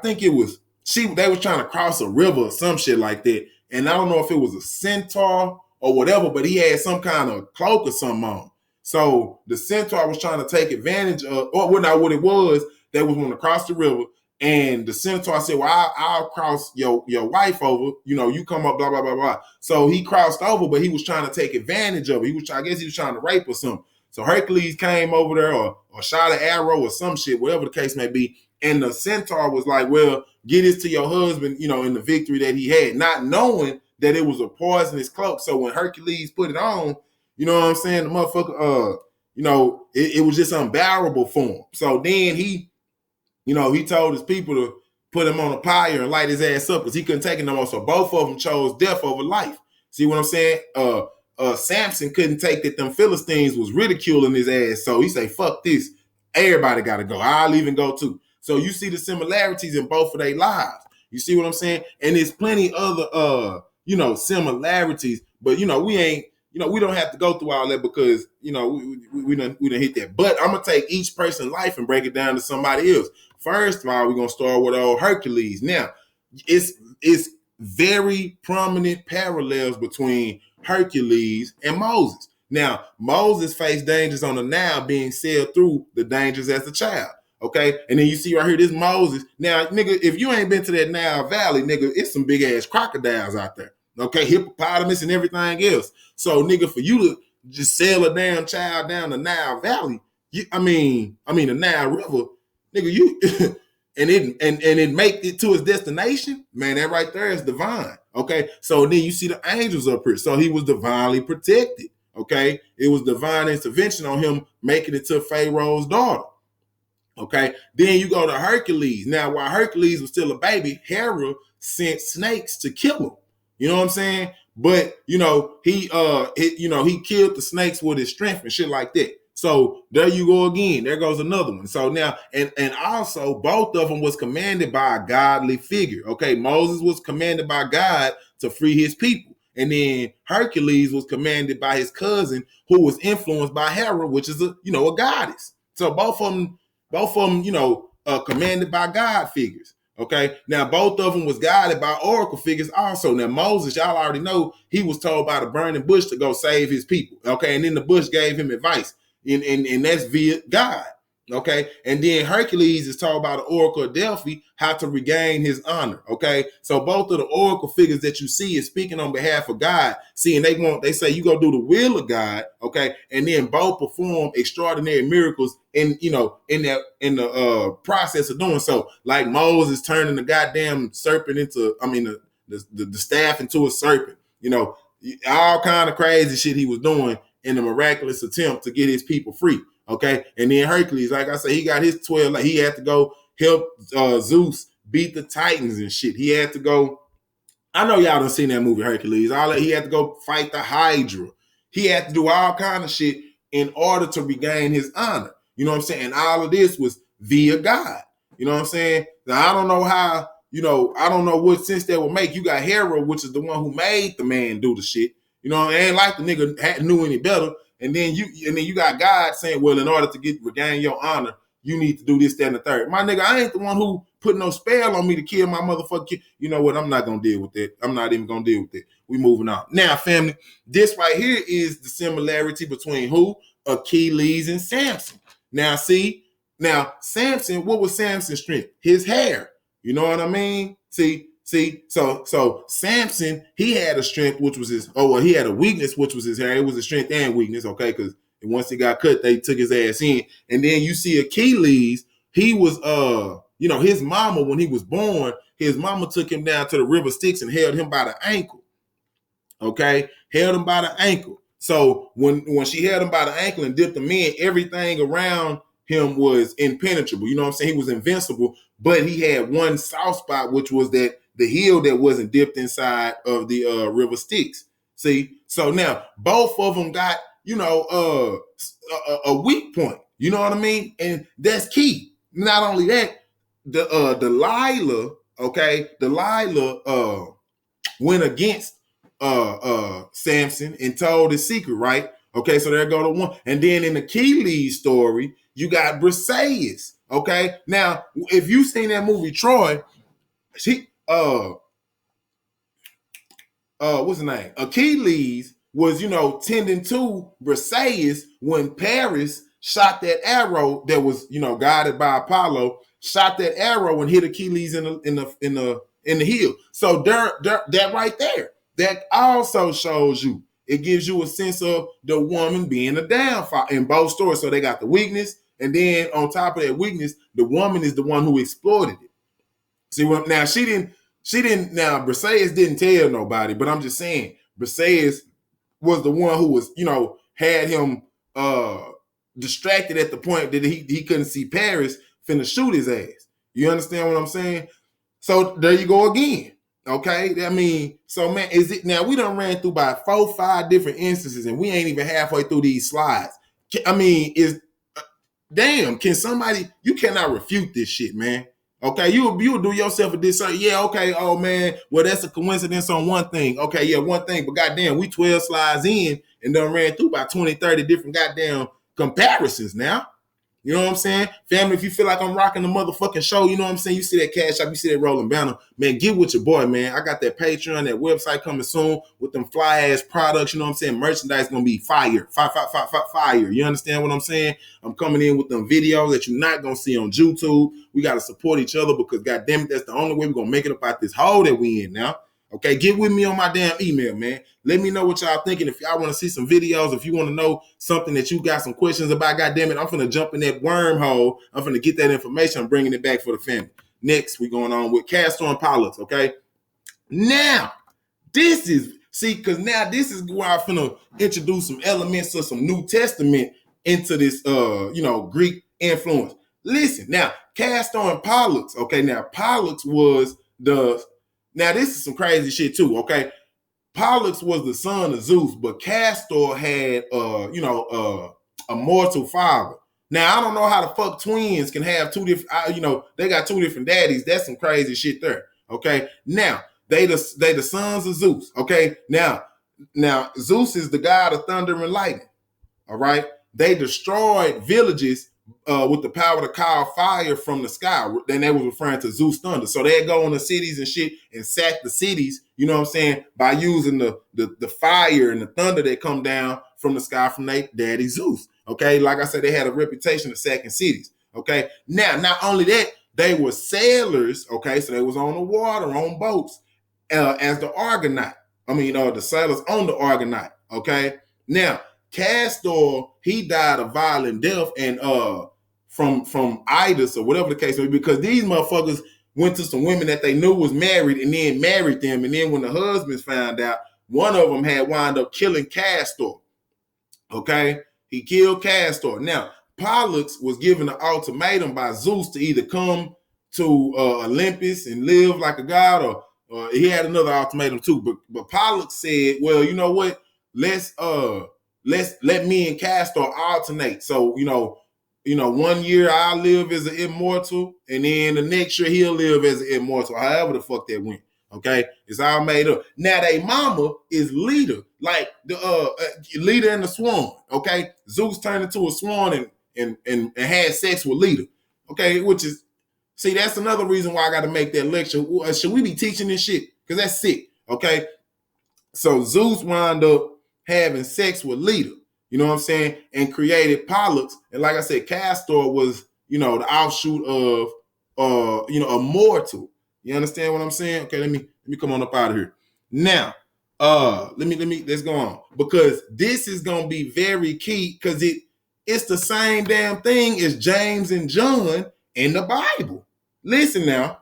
think it was they was trying to cross a river or some shit like that. And I don't know if it was a centaur or whatever, but he had some kind of cloak or something on. So the centaur was trying to take advantage of, or not what it was, they was going to cross the river. And the centaur said, well, I'll cross your wife over. You come up, blah, blah, blah, blah. So he crossed over, but he was trying to take advantage of it. I guess he was trying to rape or something. So Hercules came over there or shot an arrow or some shit, whatever the case may be. And the centaur was like, well, get this to your husband, in the victory that he had, not knowing that it was a poisonous cloak. So when Hercules put it on, you know what I'm saying? The motherfucker, it was just unbearable for him. So then he told his people to put him on a pyre and light his ass up because he couldn't take it no more. So both of them chose death over life. See what I'm saying? Samson couldn't take that them Philistines was ridiculing his ass. So he say, fuck this. Everybody got to go. I'll even go too. So you see the similarities in both of their lives. You see what I'm saying? And there's plenty other, similarities, but, we ain't, we don't have to go through all that because, we done hit that. But I'm going to take each person's life and break it down to somebody else. First of all, we're going to start with old Hercules. Now, it's very prominent parallels between Hercules and Moses. Now, Moses faced dangers on the Nile being sailed through the dangers as a child. Okay, and then you see right here, this Moses. Now, nigga, if you ain't been to that Nile Valley, nigga, it's some big ass crocodiles out there. Okay, hippopotamus and everything else. So, nigga, for you to just sail a damn child down the Nile Valley, the Nile River, nigga, you and it make it to his destination, man. That right there is divine. Okay, so then you see the angels up here. So he was divinely protected. Okay, it was divine intervention on him making it to Pharaoh's daughter. Okay, then you go to Hercules. Now, while Hercules was still a baby, Hera sent snakes to kill him. You know what I'm saying? But he killed the snakes with his strength and shit like that. So there you go again. There goes another one. So now, and also both of them was commanded by a godly figure. Okay, Moses was commanded by God to free his people, and then Hercules was commanded by his cousin, who was influenced by Hera, which is a goddess. So both of them, commanded by God figures. Okay, now both of them was guided by oracle figures also. Now Moses, y'all already know, he was told by the burning bush to go save his people. Okay, and then the bush gave him advice, and that's via God. Okay, and then Hercules is told by the oracle of Delphi how to regain his honor. Okay, so both of the oracle figures that you see is speaking on behalf of God. See, and they say you go do the will of God. Okay, and then both perform extraordinary miracles in the process of doing so. Like Moses turning the goddamn serpent into, the staff into a serpent. All kind of crazy shit he was doing in a miraculous attempt to get his people free. Okay, and then Hercules, like I said, he got his 12. Like he had to go help Zeus beat the Titans and shit. He had to go. I know y'all done seen that movie Hercules. He had to go fight the Hydra. He had to do all kind of shit in order to regain his honor. You know what I'm saying? And all of this was via God. You know what I'm saying? Now I don't know how I don't know what sense that would make. You got Hera, which is the one who made the man do the shit. It ain't like the nigga knew any better. And then you got God saying, well, in order to regain your honor, you need to do this, that, and the third. My nigga, I ain't the one who put no spell on me to kill my motherfucking kid. You know what? I'm not gonna deal with that. I'm not even gonna deal with it. We moving on. Now, family, this right here is the similarity between who? Achilles and Samson. Now, Samson, what was Samson's strength? His hair. You know what I mean? See, so Samson, he had a strength, which was he had a weakness, which was his hair. It was a strength and weakness, okay? Because once he got cut, they took his ass in. And then you see Achilles, he was, his mama, when he was born, his mama took him down to the river Styx and held him by the ankle, okay? Held him by the ankle. So when she held him by the ankle and dipped him in, everything around him was impenetrable. You know what I'm saying? He was invincible, but he had one soft spot, which was the heel that wasn't dipped inside of the river Styx. See? So now both of them got, a weak point. You know what I mean? And that's key. Not only that, Delilah went against Samson and told his secret, right? Okay, so there go the one. And then in Achilles' story, you got Briseis. Okay, now if you seen that movie Troy, what's his name? Achilles was, tending to Briseis when Paris shot that arrow that was, guided by Apollo, shot that arrow and hit Achilles in the heel. So that right there, that also shows you. It gives you a sense of the woman being a downfall in both stories. So they got the weakness, and then on top of that weakness, the woman is the one who exploited it. See, now she didn't. Now Briseis didn't tell nobody, but I'm just saying Briseis was the one who was, had him distracted at the point that he couldn't see Paris finna shoot his ass. You understand what I'm saying? So there you go again. Okay, I mean, so man, is it now? We done ran through about 4-5 different instances, and we ain't even halfway through these slides. I mean, damn? Can somebody? You cannot refute this shit, man. Okay, you'll do yourself a disservice. Yeah, okay. Oh man, well that's a coincidence on one thing. Okay, yeah, one thing, but goddamn, we 12 slides in and done ran through about 20, 30 different goddamn comparisons now. You know what I'm saying? Family, if you feel like I'm rocking the motherfucking show, you know what I'm saying? You see that Cash App, you see that rolling banner, man, get with your boy, man. I got that Patreon, that website coming soon with them fly-ass products, you know what I'm saying? Merchandise gonna be fire. Fire. You understand what I'm saying? I'm coming in with them videos that you're not gonna see on YouTube. We gotta support each other because, goddamn it, that's the only way we're gonna make it up out this hole that we in now. Okay, get with me on my damn email, man. Let me know what y'all thinking. If y'all want to see some videos, if you want to know something that you got some questions about, goddamn it, I'm finna jump in that wormhole. I'm finna get that information. I'm bringing it back for the family. Next, we're going on with Castor and Pollux, okay? Now, this is where I'm finna introduce some elements of some New Testament into this, Greek influence. Listen, now, Castor and Pollux, okay? Now, Pollux was Now, this is some crazy shit too, okay? Pollux was the son of Zeus, but Castor had, a mortal father. Now, I don't know how the fuck twins can have two different, they got two different daddies. That's some crazy shit there, okay? Now, they the sons of Zeus, okay? Now, Zeus is the god of thunder and lightning, all right? They destroyed villages with the power to call fire from the sky. Then they was referring to Zeus thunder. So they'd go in the cities and shit and sack the cities, you know what I'm saying, by using the fire and the thunder that come down from the sky from their daddy Zeus. Okay, like I said, they had a reputation of sacking cities. Okay, now not only that, they were sailors. Okay, so they was on the water, on boats, as the Argonaut. The sailors on the Argonaut. Okay, now Castor, he died a violent death and from itis or whatever the case may be, because these motherfuckers went to some women that they knew was married and then married them, and then when the husbands found out, one of them had wound up killing Castor. Okay, he killed Castor. Now Pollux was given an ultimatum by Zeus to either come to Olympus and live like a god, or he had another ultimatum too. But Pollux said, well, you know what? Let's let me and Castor alternate. So, 1 year I'll live as an immortal, and then the next year he'll live as an immortal. However the fuck that went. Okay, it's all made up. Now they mama is Leda, like the Leda and the swan. Okay, Zeus turned into a swan and had sex with Leda. Okay, which is, see, that's another reason why I got to make that lecture. Should we be teaching this shit? Because that's sick. Okay, so Zeus wound up having sex with Leda. You know what I'm saying? And created Pollux. And like I said, Castor was, the offshoot of, a mortal. You understand what I'm saying? Okay, let me come on up out of here. Now, let's go on. Because this is gonna be very key, because it's the same damn thing as James and John in the Bible. Listen now.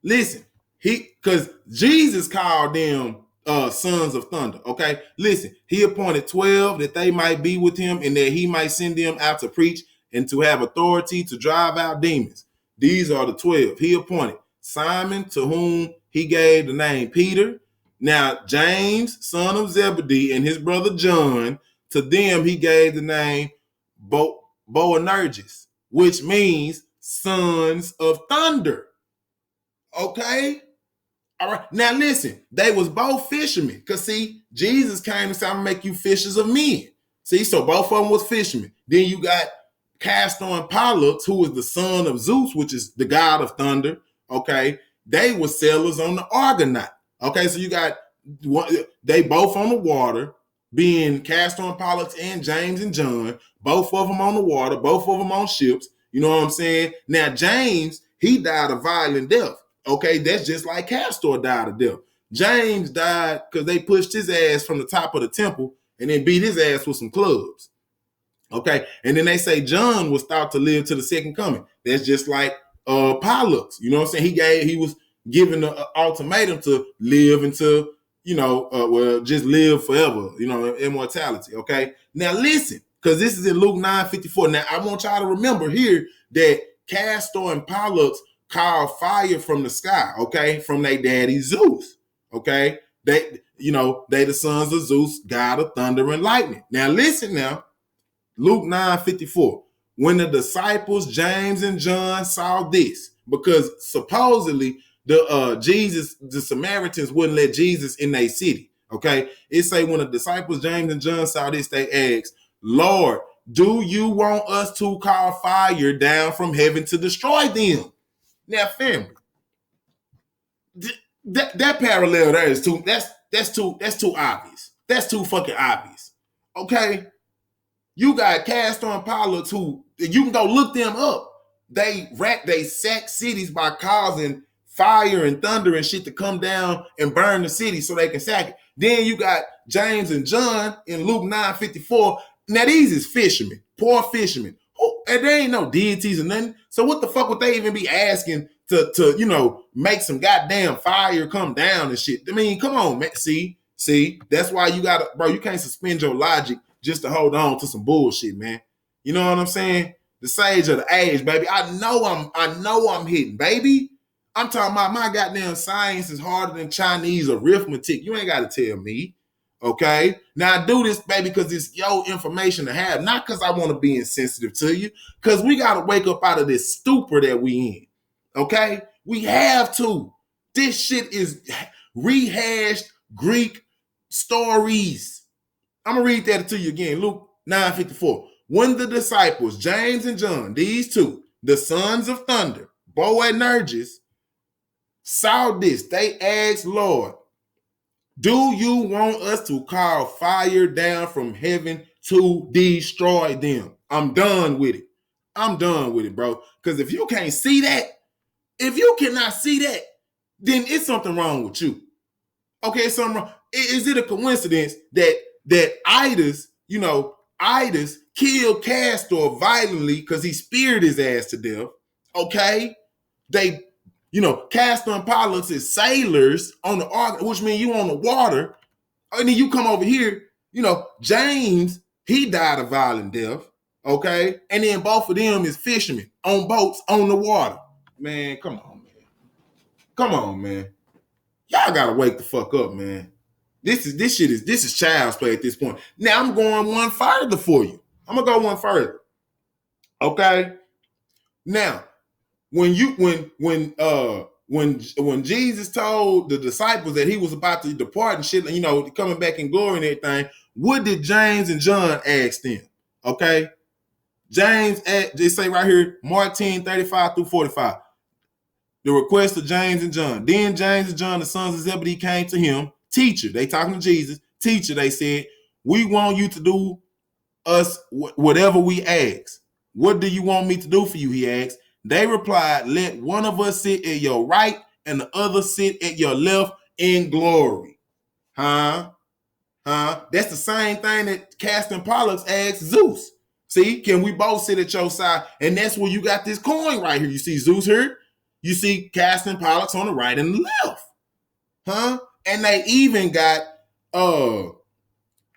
Listen. Because Jesus called them sons of thunder. Okay, listen, he appointed 12 that they might be with him, and that he might send them out to preach and to have authority to drive out demons. These are the 12 he appointed: Simon, to whom he gave the name Peter. Now James, son of Zebedee, and his brother John, to them he gave the name Boanerges, which means sons of thunder. Okay. All right. Now listen, they was both fishermen. Because see, Jesus came and said, I'm going to make you fishers of men. See, so both of them was fishermen. Then you got Castor and Pollux, who was the son of Zeus, which is the god of thunder. Okay. They were sailors on the Argonaut. Okay. So you got, they both on the water, being Castor and Pollux and James and John, both of them on the water, both of them on ships. You know what I'm saying? Now, James, he died a violent death. Okay, that's just like Castor died of death. James died because they pushed his ass from the top of the temple and then beat his ass with some clubs. Okay, and then they say John was thought to live to the second coming. That's just like Pollux. You know what I'm saying? He was given an ultimatum to live into, just live forever, immortality. Okay, now listen, because this is in Luke 9:54. Now I want y'all to remember here that Castor and Pollux called fire from the sky, okay, from their daddy Zeus, okay? They the sons of Zeus, god of thunder and lightning. Now listen now, Luke 9:54. When the disciples James and John saw this, because supposedly the Samaritans wouldn't let Jesus in their city, okay? It say when the disciples James and John saw this, they asked, Lord, do you want us to call fire down from heaven to destroy them? Now, family, that parallel there is too. That's too obvious. That's too fucking obvious. Okay, you got Castor and Pollux, who you can go look them up. They sack cities by causing fire and thunder and shit to come down and burn the city so they can sack it. Then you got James and John in Luke 9:54. Now these is fishermen, poor fishermen. And there ain't no deities or nothing. So what the fuck would they even be asking to make some goddamn fire come down and shit? I mean, come on, man. See, that's why you can't suspend your logic just to hold on to some bullshit, man. You know what I'm saying? The sage of the age, baby. I know I'm hitting, baby. I'm talking about my goddamn science is harder than Chinese arithmetic. You ain't got to tell me. Okay, now I do this, baby, because it's your information to have, not because I want to be insensitive to you, because we got to wake up out of this stupor that we in. Okay, we have to. This shit is rehashed Greek stories. I'm gonna read that to you again. Luke 9:54. When the disciples James and John, these two, the sons of thunder, Boanerges, saw this, they asked, Lord, do you want us to call fire down from heaven to destroy them? I'm done with it. I'm done with it, bro. Because if you can't see that, if you cannot see that, then it's something wrong with you. Okay, something wrong. Is it a coincidence that Idas killed Castor violently because he speared his ass to death? Okay, Castor and Pollux is sailors on the ark, which means you on the water, and then you come over here. James, he died a violent death. Okay, and then both of them is fishermen on boats on the water. Man, come on, man. Y'all gotta wake the fuck up, man. This is child's play at this point. Now I'm going one further for you. I'm gonna go one further. Okay. Now, when Jesus told the disciples that he was about to depart and shit, coming back in glory and everything, what did James and John ask them? Okay. James, they say right here, Mark 10:35 through 45. The request of James and John. Then James and John, the sons of Zebedee, came to him. Teacher, they talking to Jesus. Teacher, they said, we want you to do us whatever we ask. What do you want me to do for you? He asked. They replied, let one of us sit at your right and the other sit at your left in glory. Huh? That's the same thing that Castor Pollux asked Zeus. See, can we both sit at your side? And that's where you got this coin right here. You see Zeus here. You see Castor Pollux on the right and the left. And they even got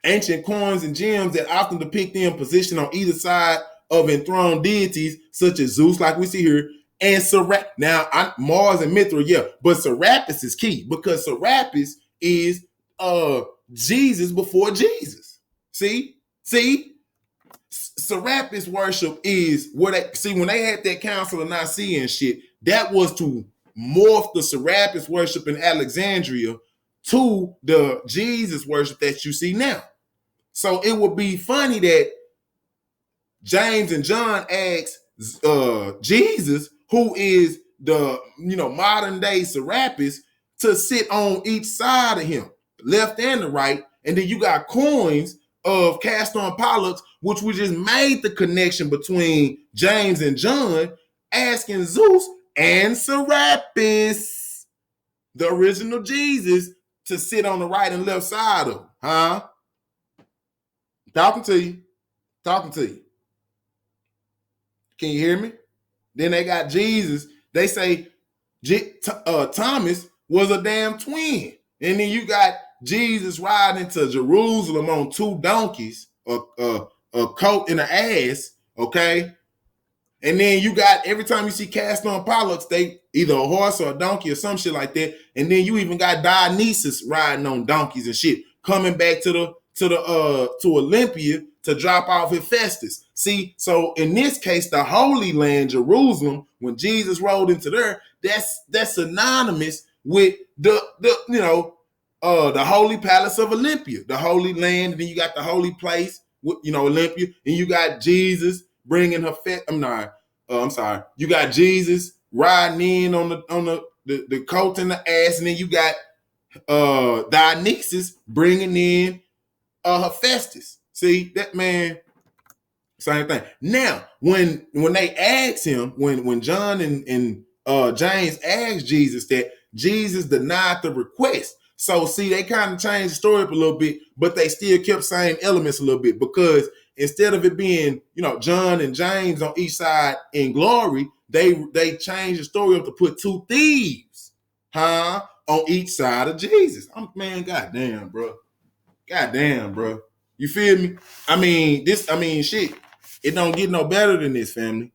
ancient coins and gems that often depict them positioned on either side of enthroned deities, such as Zeus, like we see here, and Serapis. Now, Mars and Mithra, yeah, but Serapis is key because Serapis is Jesus before Jesus. See, Serapis worship is what when they had that Council of Nicaea and shit, that was to morph the Serapis worship in Alexandria to the Jesus worship that you see now. So it would be funny that James and John asked Jesus, who is the modern day Serapis, to sit on each side of him, left and the right, and then you got coins of Castor and Pollux, which we just made the connection between James and John, asking Zeus and Serapis, the original Jesus, to sit on the right and left side of him. Talking to you. Can you hear me? Then they got Jesus. They say Thomas was a damn twin. And then you got Jesus riding into Jerusalem on two donkeys, a coat and an ass, okay? And then you got, every time you see Castor and Pollux, they either a horse or a donkey or some shit like that. And then you even got Dionysus riding on donkeys and shit, coming back to Olympia to drop off Hephaestus. See, so in this case, the Holy Land, Jerusalem, when Jesus rode into there, that's synonymous with the Holy Palace of Olympia, the Holy Land, and then you got the Holy Place, Olympia, and you got Jesus bringing you got Jesus riding in on the coat and the ass, and then you got Dionysus bringing in Hephaestus. See that, man? Same thing. Now, when they asked him, when John and James asked Jesus that, Jesus denied the request. So see, they kind of changed the story up a little bit, but they still kept saying elements a little bit, because instead of it being, John and James on each side in glory, they changed the story up to put two thieves, on each side of Jesus. Goddamn, bro. You feel me? Shit. It don't get no better than this, family.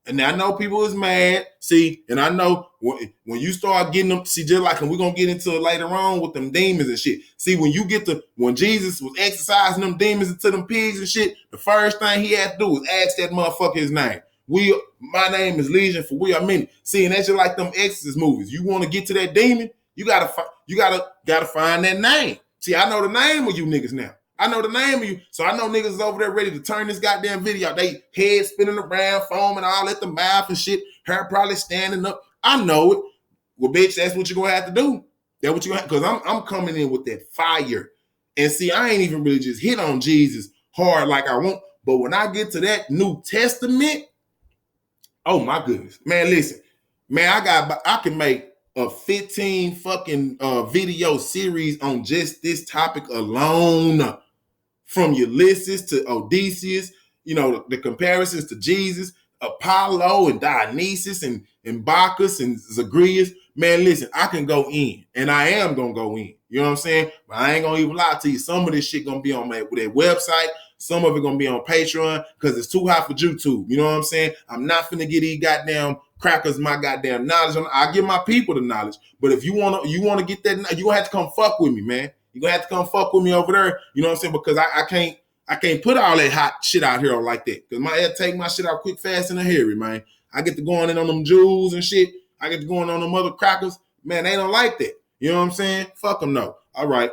And I know people is mad. See, and I know when you start getting them, see, just like, and we're going to get into it later on with them demons and shit. See, when Jesus was exercising them demons into them pigs and shit, the first thing he had to do was ask that motherfucker his name. My name is Legion, for we are many. See, and that's just like them Exorcist movies. You want to get to that demon, you gotta find that name. See, I know the name of you niggas now. I know the name of you. So I know niggas is over there ready to turn this goddamn video. They head spinning around, foaming all at the mouth and shit. Hair probably standing up. I know it. Well, bitch, that's what you're going to have to do. That's what you're going to have, because I'm coming in with that fire. And see, I ain't even really just hit on Jesus hard like I want. But when I get to that New Testament, oh my goodness. Man, listen. Man, I can make a 15 fucking video series on just this topic alone. From Ulysses to Odysseus, the comparisons to Jesus, Apollo and Dionysus and Bacchus and Zagreus. Man, listen, I can go in, and I am going to go in. You know what I'm saying? But I ain't going to even lie to you. Some of this shit going to be on that website. Some of it going to be on Patreon because it's too hot for YouTube. You know what I'm saying? I'm not finna get these goddamn crackers my goddamn knowledge. I give my people the knowledge. But if you want to get that, you going to have to come fuck with me, man. You're going to have to come fuck with me over there. You know what I'm saying? Because I can't, I can't put all that hot shit out here like that. Because my take my shit out quick, fast, and a hurry, man. I get to going in on them jewels and shit. I get to going on them other crackers. Man, they don't like that. You know what I'm saying? Fuck them, no. All right.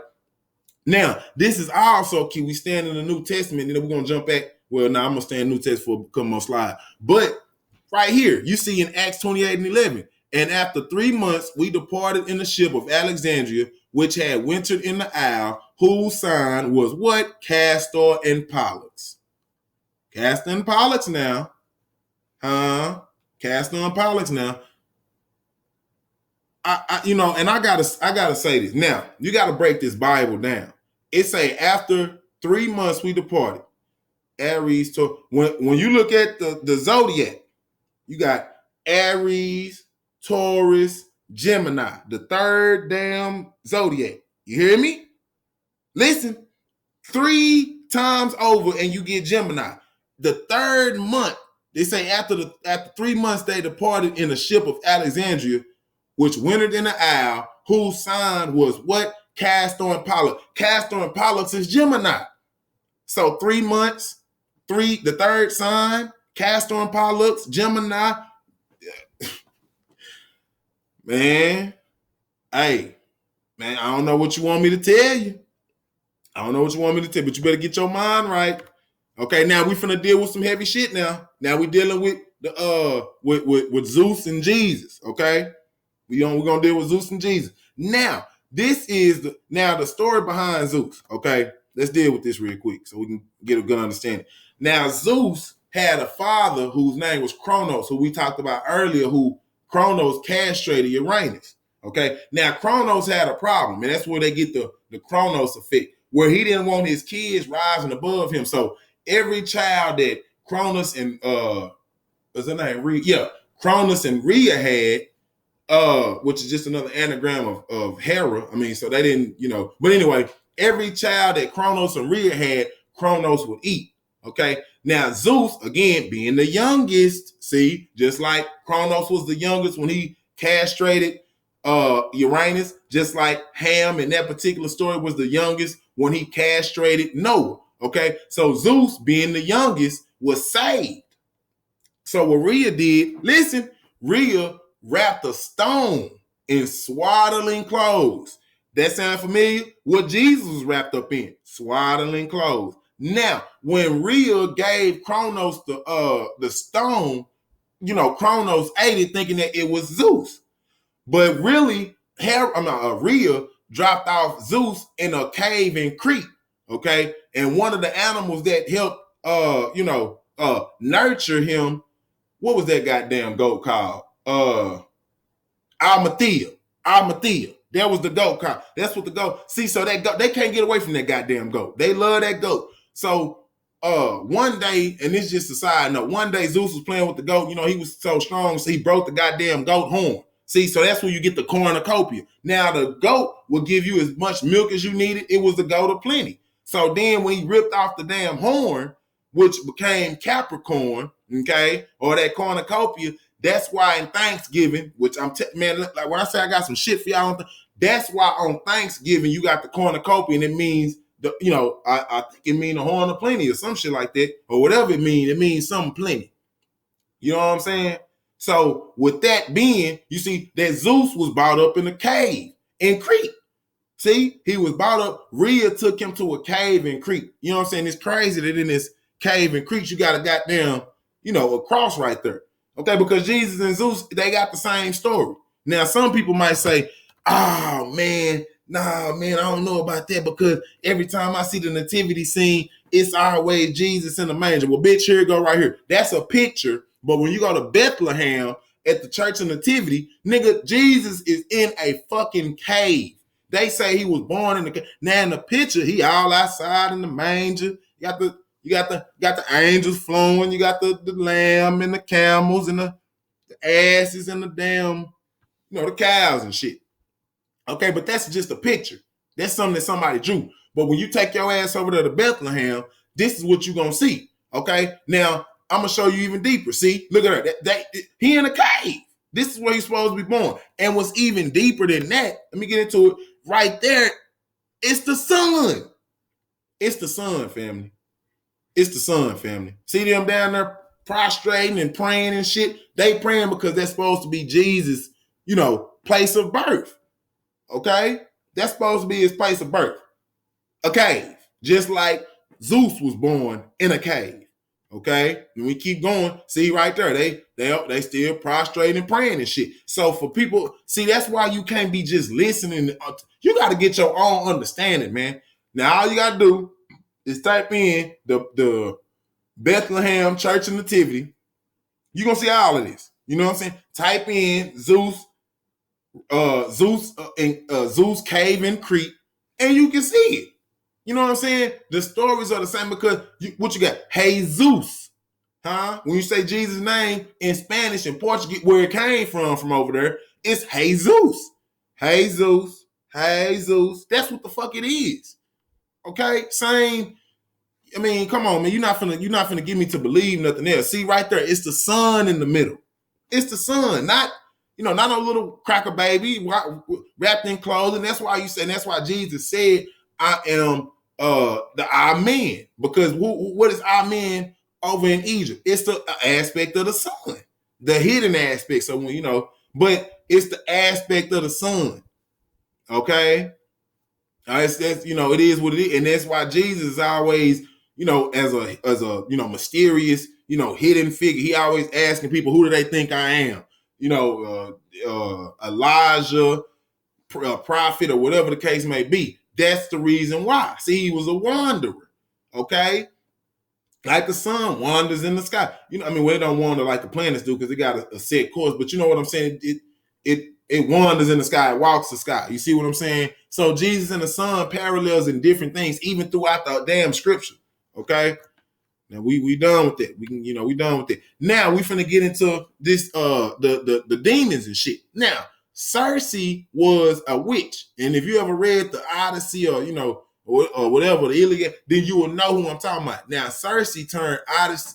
Now, this is also key. We stand in the New Testament, and then we're going to jump back. Well, now I'm going to stay in the New Testament for a couple more slides. But right here, you see in Acts 28 and 11, and after 3 months, we departed in the ship of Alexandria, which had wintered in the isle, whose sign was what? Castor and Pollux. Castor and Pollux now. Castor and Pollux now. And I gotta say this. Now, you gotta break this Bible down. It say after 3 months we departed. Aries, when you look at the zodiac, you got Aries, Taurus, Gemini, the third damn zodiac. You hear me? Listen, 3 times over and you get Gemini. The third month, they say after 3 months they departed in a ship of Alexandria, which wintered in the isle, whose sign was what? Castor and Pollux. Castor and Pollux is Gemini. So 3 months, the third sign, Castor and Pollux, Gemini. Man, hey, man, I don't know what you want me to tell you. But you better get your mind right. Okay, now we finna deal with some heavy shit now. Now we dealing with the with Zeus and Jesus, okay? We're gonna deal with Zeus and Jesus. Now, this is the story behind Zeus, okay? Let's deal with this real quick so we can get a good understanding. Now, Zeus had a father whose name was Kronos, who we talked about earlier, who Kronos castrated Uranus. Okay. Now Kronos had a problem, and that's where they get the Kronos effect, where he didn't want his kids rising above him. So every child that Kronos and what's her name? Kronos and Rhea had, which is just another anagram of Hera. I mean, so they didn't, but anyway, every child that Kronos and Rhea had, Kronos would eat. Okay. Now Zeus, again, being the youngest, see, just like Kronos was the youngest when he castrated Uranus, just like Ham in that particular story was the youngest when he castrated Noah. Okay. So Zeus, being the youngest, was saved. So what Rhea did, listen, Rhea wrapped a stone in swaddling clothes. That sound familiar? What Jesus was wrapped up in, swaddling clothes. Now, when Rhea gave Kronos the stone, Kronos ate it thinking that it was Zeus. But really, Rhea dropped off Zeus in a cave in Crete, okay? And one of the animals that helped, nurture him, what was that goddamn goat called? Almathea. That was the goat called. That's what the goat. See, so that goat, they can't get away from that goddamn goat. They love that goat. So one day, and this is just a side note, one day Zeus was playing with the goat. He was so strong, so he broke the goddamn goat horn. See, so that's where you get the cornucopia. Now, the goat will give you as much milk as you needed. It was the goat of plenty. So then when he ripped off the damn horn, which became Capricorn, okay, or that cornucopia, that's why in Thanksgiving, which man, like when I say I got some shit for y'all, that's why on Thanksgiving you got the cornucopia, and it means I think it means the horn of plenty or some shit like that, or whatever it means something plenty. You know what I'm saying? So with that being, you see that Zeus was brought up in a cave in Crete. See, he was brought up. Rhea took him to a cave in Crete. You know what I'm saying? It's crazy that in this cave in Crete, you got a goddamn, a cross right there. Okay, because Jesus and Zeus, they got the same story. Now, some people might say, oh, man, nah, man, I don't know about that because every time I see the nativity scene, it's always Jesus in the manger. Well, bitch, here you go right here. That's a picture. But when you go to Bethlehem at the Church of Nativity, nigga, Jesus is in a fucking cave. They say he was born in the cave. Now in the picture, he all outside in the manger. You got the angels flowing. You got the lamb and the camels and the asses and the damn, the cows and shit. Okay, but that's just a picture. That's something that somebody drew. But when you take your ass over there to Bethlehem, this is what you're going to see. Okay, now I'm going to show you even deeper. See, look at her. He in a cave. This is where he's supposed to be born. And what's even deeper than that, let me get into it right there. It's the sun. It's the sun, family. It's the Son, family. See them down there prostrating and praying and shit? They praying because that's supposed to be Jesus, place of birth. Okay? That's supposed to be his place of birth. A cave. Just like Zeus was born in a cave. Okay? And we keep going. See right there. They still prostrating and praying and shit. So for people, see, that's why you can't be just listening. You got to get your own understanding, man. Now all you got to do is type in the Bethlehem Church of Nativity. You're going to see all of this. You know what I'm saying? Type in Zeus cave in Crete, and you can see it. You know what I'm saying? The stories are the same because what you got? Jesus. Huh? When you say Jesus' name in Spanish and Portuguese, where it came from over there, it's Jesus. Jesus. Jesus. That's what the fuck it is. Okay? Same. I mean, come on, man. You're not finna get me to believe nothing else. See right there, it's the Son in the middle. It's the Son, not a little cracker baby wrapped in clothing. That's why Jesus said, I am the Amen. Because what is Amen over in Egypt? It's the aspect of the Son, the hidden aspect. So but it's the aspect of the Son. Okay, it is what it is, and that's why Jesus is always as a mysterious hidden figure. He always asking people, who do they think I am? Elijah, prophet, or whatever the case may be. That's the reason why. See, he was a wanderer. Okay, like the sun wanders in the sky. They don't wander like the planets do because they got a set course. But you know what I'm saying? It wanders in the sky, it walks the sky. You see what I'm saying? So Jesus and the Son parallels in different things, even throughout the damn scripture. Okay. Now we done with that. We done with it. Now we finna get into this the demons and shit. Now, Circe was a witch. And if you ever read the Odyssey or whatever, the Iliad, then you will know who I'm talking about. Now, Circe turned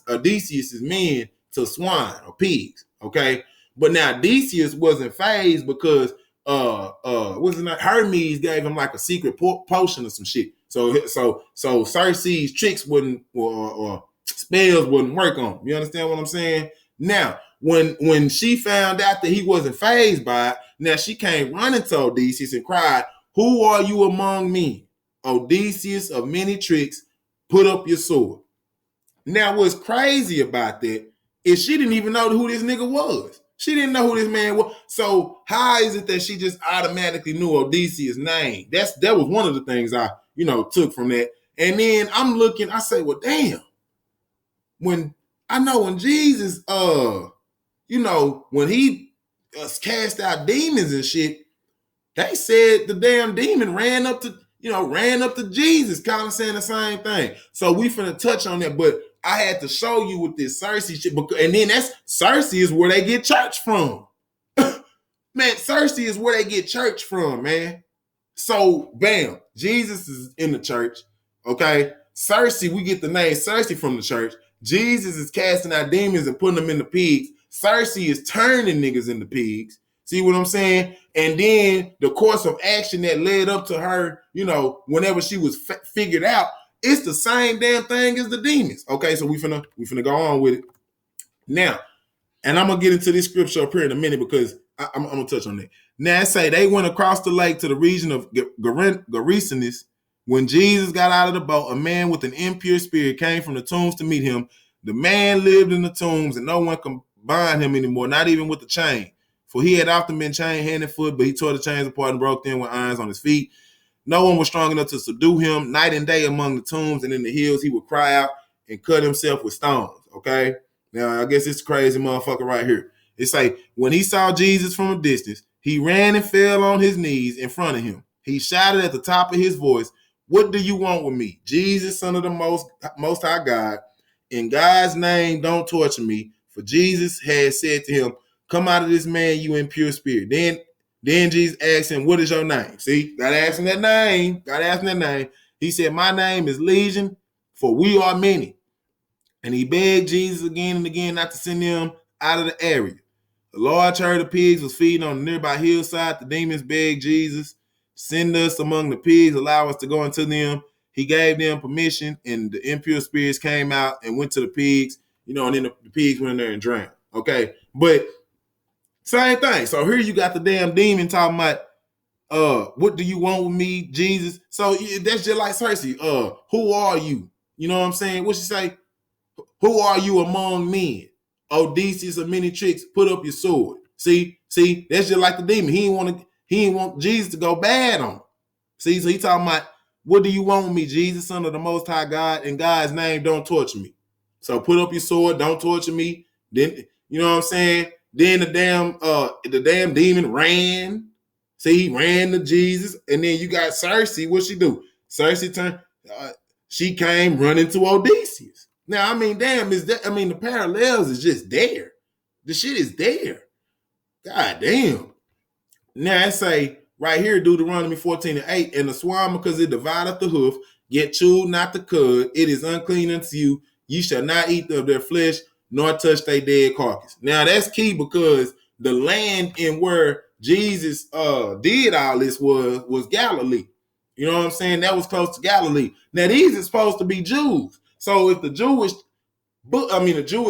Odysseus' men to swine or pigs. Okay. But now Odysseus wasn't phased because Hermes gave him like a secret potion or some shit. So Circe's tricks wouldn't or spells wouldn't work on him. You understand what I'm saying? Now, when she found out that he wasn't phased by it, now she came running to Odysseus and cried, "Who are you among men? Odysseus of many tricks, put up your sword." Now, what's crazy about that is she didn't even know who this nigga was. She didn't know who this man was. So how is it that she just automatically knew Odysseus' name? That was one of the things I, took from that. And then I'm looking, I say, well, damn. When Jesus, when he cast out demons and shit, they said the damn demon ran up to Jesus, kind of saying the same thing. So we finna touch on that, but I had to show you with this Circe shit, and then Circe is where they get church from. Man, Circe is where they get church from, man. So, bam, Jesus is in the church, okay? Circe, we get the name Circe from the church. Jesus is casting out demons and putting them in the pigs. Circe is turning niggas into pigs. See what I'm saying? And then the course of action that led up to her, whenever she was figured out, it's the same damn thing as the demons. Okay, so we finna go on with it. Now, and I'm going to get into this scripture up here in a minute because I'm going to touch on that. Now, it say they went across the lake to the region of Gerasenes. When Jesus got out of the boat, a man with an impure spirit came from the tombs to meet him. The man lived in the tombs and no one could bind him anymore, not even with a chain. For he had often been chained hand and foot, but he tore the chains apart and broke them with irons on his feet. No one was strong enough to subdue him. Night and day among the tombs and in the hills, he would cry out and cut himself with stones. Okay? Now, I guess it's crazy motherfucker right here. It's like, when he saw Jesus from a distance, he ran and fell on his knees in front of him. He shouted at the top of his voice, "What do you want with me? Jesus, Son of the Most High God. In God's name, don't torture me." For Jesus had said to him, "Come out of this man, you impure spirit." Then Jesus asked him, "What is your name?" See, gotta ask him that name. He said, "My name is Legion, for we are many." And he begged Jesus again and again not to send them out of the area. A large herd of pigs was feeding on a nearby hillside. The demons begged Jesus, "Send us among the pigs, allow us to go into them." he gave them permission, and the impure spirits came out and went to the pigs, and then the pigs went in there and drowned. Okay, but same thing. So here you got the damn demon talking about, what do you want with me, Jesus? So that's just like Cersei. Who are you? You know what I'm saying? What she say? Who are you among men? Odysseus of many tricks, put up your sword. See, that's just like the demon. He didn't want Jesus to go bad on him. See, so he talking about, what do you want with me, Jesus, son of the Most High God? In God's name, don't torture me. So put up your sword, don't torture me. Then, you know what I'm saying? Then the damn demon ran. See, he ran to Jesus. And then you got Cersei. What she do? Cersei turned, she came running to Odysseus. Now, I mean, damn, the parallels is just there. The shit is there. God damn. Now I say right here, Deuteronomy 14:8, and the swine, because it divideth the hoof, yet chew not the cud, it is unclean unto you. You shall not eat of their flesh, nor touch their dead carcass. Now that's key, because the land in where Jesus did all this was Galilee. You know what I'm saying? That was close to Galilee. Now these are supposed to be Jews. So if the Jewish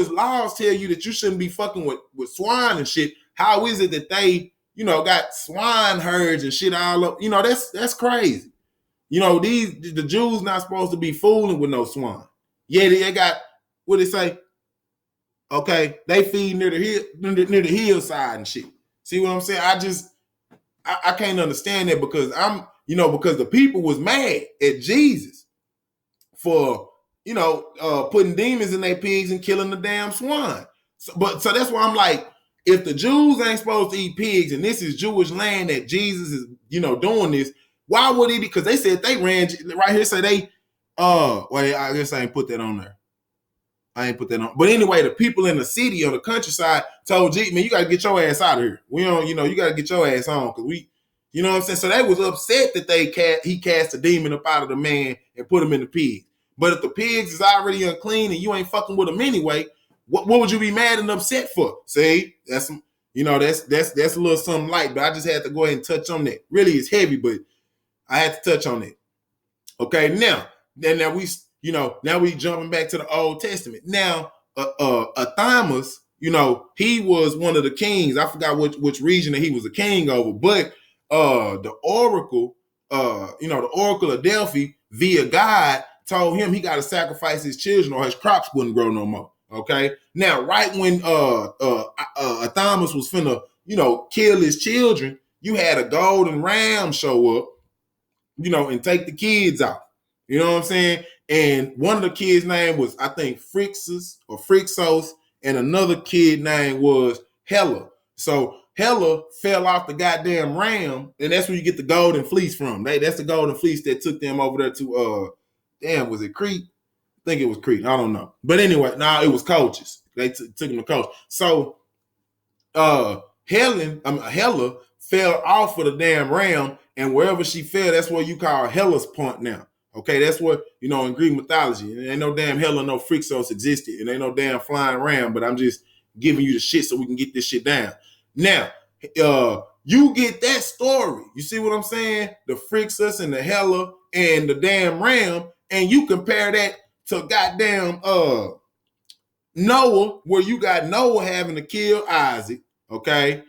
laws tell you that you shouldn't be fucking with swine and shit, how is it that they, got swine herds and shit all up? That's crazy. The Jews not supposed to be fooling with no swine. Yeah, they got, what they say? Okay, they feed near the hillside and shit. See what I'm saying? I can't understand that, because because the people was mad at Jesus for, putting demons in their pigs and killing the damn swine. So that's why I'm like, if the Jews ain't supposed to eat pigs, and this is Jewish land that Jesus is, doing this, why would he? Because they said they ran right here. Say they, wait, I guess I ain't put that on there. I ain't put that on. But anyway, the people in the city or the countryside told Jesus, man, you got to get your ass out of here. We don't, you got to get your ass on, because we, you know what I'm saying? So they was upset that he cast a demon up out of the man and put him in the pig. But if the pigs is already unclean and you ain't fucking with them anyway, what would you be mad and upset for? See, that's a little something light, but I just had to go ahead and touch on that. Really, it's heavy, but I had to touch on it. Okay, now we jumping back to the Old Testament. Now, Athamas, he was one of the kings. I forgot which region that he was a king over, but the oracle, the oracle of Delphi via God told him he got to sacrifice his children or his crops wouldn't grow no more. Okay. Now, right when Athamas was finna, kill his children, you had a golden ram show up, and take the kids out. You know what I'm saying? And one of the kids' name was, I think, Phrixus or Phrixos, and another kid name was Hela. So Hela fell off the goddamn ram, and that's where you get the golden fleece from. That's the golden fleece that took them over there to was it Crete? I think it was Crete. I don't know. But anyway, it was coaches. They took them to coach. So Hela fell off of the damn ram, and wherever she fell, that's what you call Hela's point now. Okay, that's what, in Greek mythology. And ain't no damn Hela, no Phrixos existed. And ain't no damn flying ram, but I'm just giving you the shit so we can get this shit down. Now, you get that story. You see what I'm saying? The Phrixus and the Hela and the damn ram, and you compare that to goddamn Noah, where you got Noah having to kill Isaac. Okay,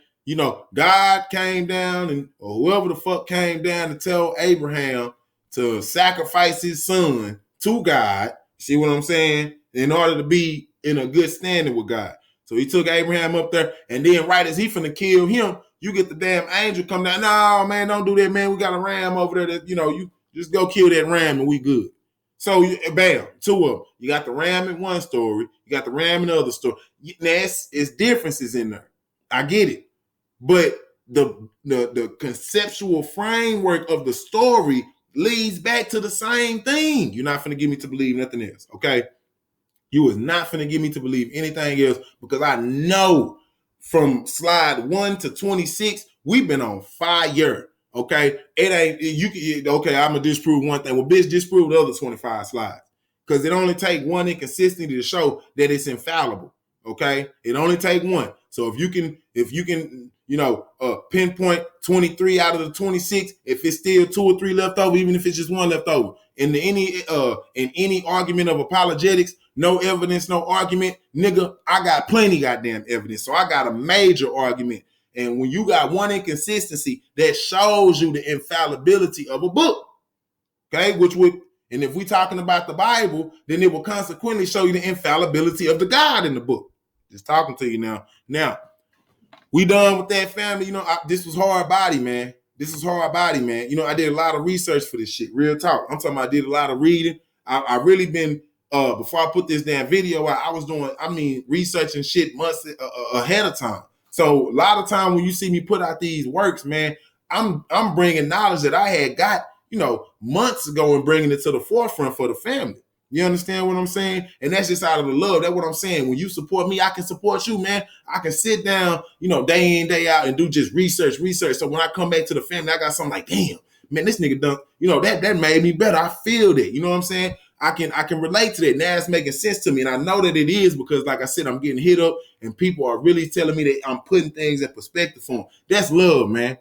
God came down, or whoever the fuck came down to tell Abraham to sacrifice his son to God. See what I'm saying? In order to be in a good standing with God. So he took Abraham up there, and then right as he finna kill him, you get the damn angel come down. No, man, don't do that, man. We got a ram over there that, you just go kill that ram and we good. So, bam, two of them. You got the ram in one story. You got the ram in the other story. Now, it's differences in there. I get it. But the conceptual framework of the story leads back to the same thing. You're not finna get me to believe nothing else, okay? You was not finna get me to believe anything else, because I know from slide 1 to 26, we've been on fire. Okay, it ain't okay. I'm gonna disprove one thing. Well, bitch, disprove the other 25 slides, because it only take one inconsistency to show that it's infallible. Okay, it only take one. So if you can, pinpoint 23 out of the 26. If it's still 2 or 3 left over, even if it's just 1 left over. In any argument of apologetics, no evidence, no argument, nigga, I got plenty goddamn evidence. So I got a major argument. And when you got one inconsistency, that shows you the infallibility of a book. Okay, and if we're talking about the Bible, then it will consequently show you the infallibility of the God in the book. Just talking to you now. Now, we done with that, family. This was hard body, man. I did a lot of research for this shit. Real talk. I'm talking about I did a lot of reading. I really been, before I put this damn video out, I was doing, researching shit months ahead of time. So a lot of time when you see me put out these works, man, I'm bringing knowledge that I had got, months ago and bringing it to the forefront for the family. You understand what I'm saying? And that's just out of the love. That's what I'm saying. When you support me, I can support you, man. I can sit down, day in, day out and do just research. So when I come back to the family, I got something like, damn, man, this nigga done, that made me better. I feel that. You know what I'm saying? I can relate to that. Now it's making sense to me. And I know that it is because, like I said, I'm getting hit up and people are really telling me that I'm putting things in perspective for them. That's love, man.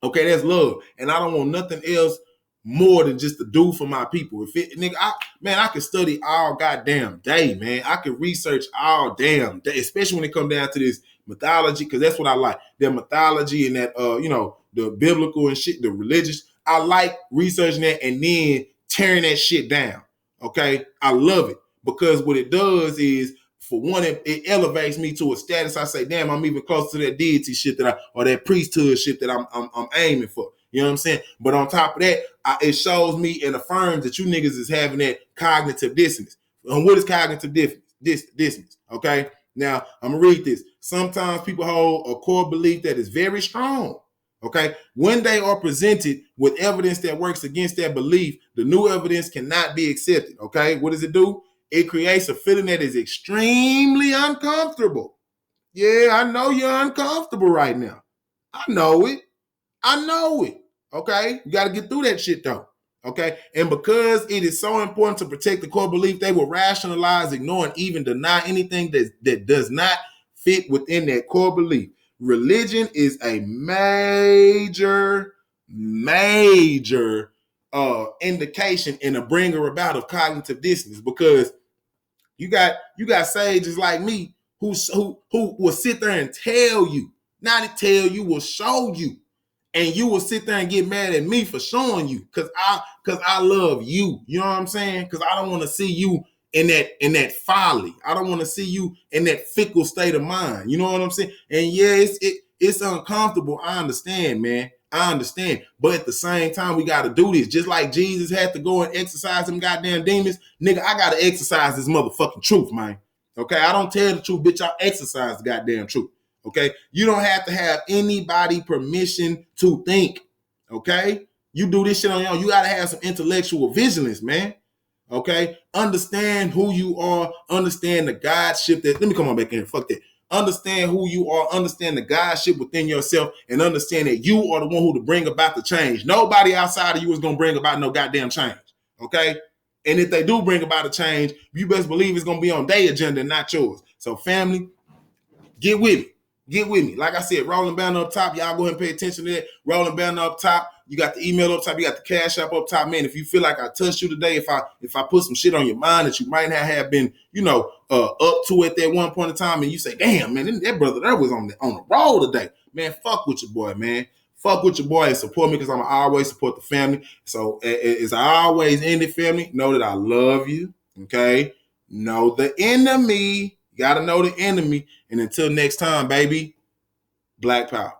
Okay, that's love. And I don't want nothing else more than just to do for my people. I could study all goddamn day, man. I could research all damn day, especially when it comes down to this mythology, because that's what I like. That mythology and that, the biblical and shit, the religious. I like researching that and then tearing that shit down. Okay, I love it because what it does is, for one, it elevates me to a status. I say, damn, I'm even closer to that deity shit or that priesthood shit that I'm aiming for. You know what I'm saying? But on top of that, it shows me and affirms that you niggas is having that cognitive dissonance. And what is cognitive dissonance? Okay? Now, I'm going to read this. Sometimes people hold a core belief that is very strong. Okay? When they are presented with evidence that works against that belief, the new evidence cannot be accepted. Okay? What does it do? It creates a feeling that is extremely uncomfortable. Yeah, I know you're uncomfortable right now. I know it. Okay, you got to get through that shit though. Okay, and because it is so important to protect the core belief, they will rationalize, ignore, and even deny anything that does not fit within that core belief. Religion is a major indication and a bringer about of cognitive dissonance, because you got sages like me who will sit there and tell you, not to tell you, will show you. And you will sit there and get mad at me for showing you, because I love you. You know what I'm saying? Because I don't want to see you in that folly. I don't want to see you in that fickle state of mind. You know what I'm saying? And yeah, it's uncomfortable. I understand, man. I understand. But at the same time, we got to do this. Just like Jesus had to go and exercise them goddamn demons, nigga, I got to exercise this motherfucking truth, man. Okay? I don't tell the truth, bitch. I exercise the goddamn truth. Okay, you don't have to have anybody permission to think. Okay, you do this shit on your own. You gotta have some intellectual vigilance, man. Okay, understand who you are. Understand the Godship that. Let me come on back in. Fuck that. Understand who you are. Understand the Godship within yourself, and understand that you are the one who to bring about the change. Nobody outside of you is gonna bring about no goddamn change. Okay, and if they do bring about a change, you best believe it's gonna be on their agenda and not yours. So, family, get with it. Get with me. Like I said, rolling banner up top. Y'all go ahead and pay attention to that. Rolling banner up top. You got the email up top. You got the Cash App up top. Man, if you feel like I touched you today, if I put some shit on your mind that you might not have been, up to at that one point in time, and you say, damn, man, that brother that was on the roll today. Man, fuck with your boy, man. Fuck with your boy and support me, because I'm always support the family. So as I always end it, family, know that I love you. Okay? Know the enemy. You got to know the enemy. And until next time, baby, Black Power.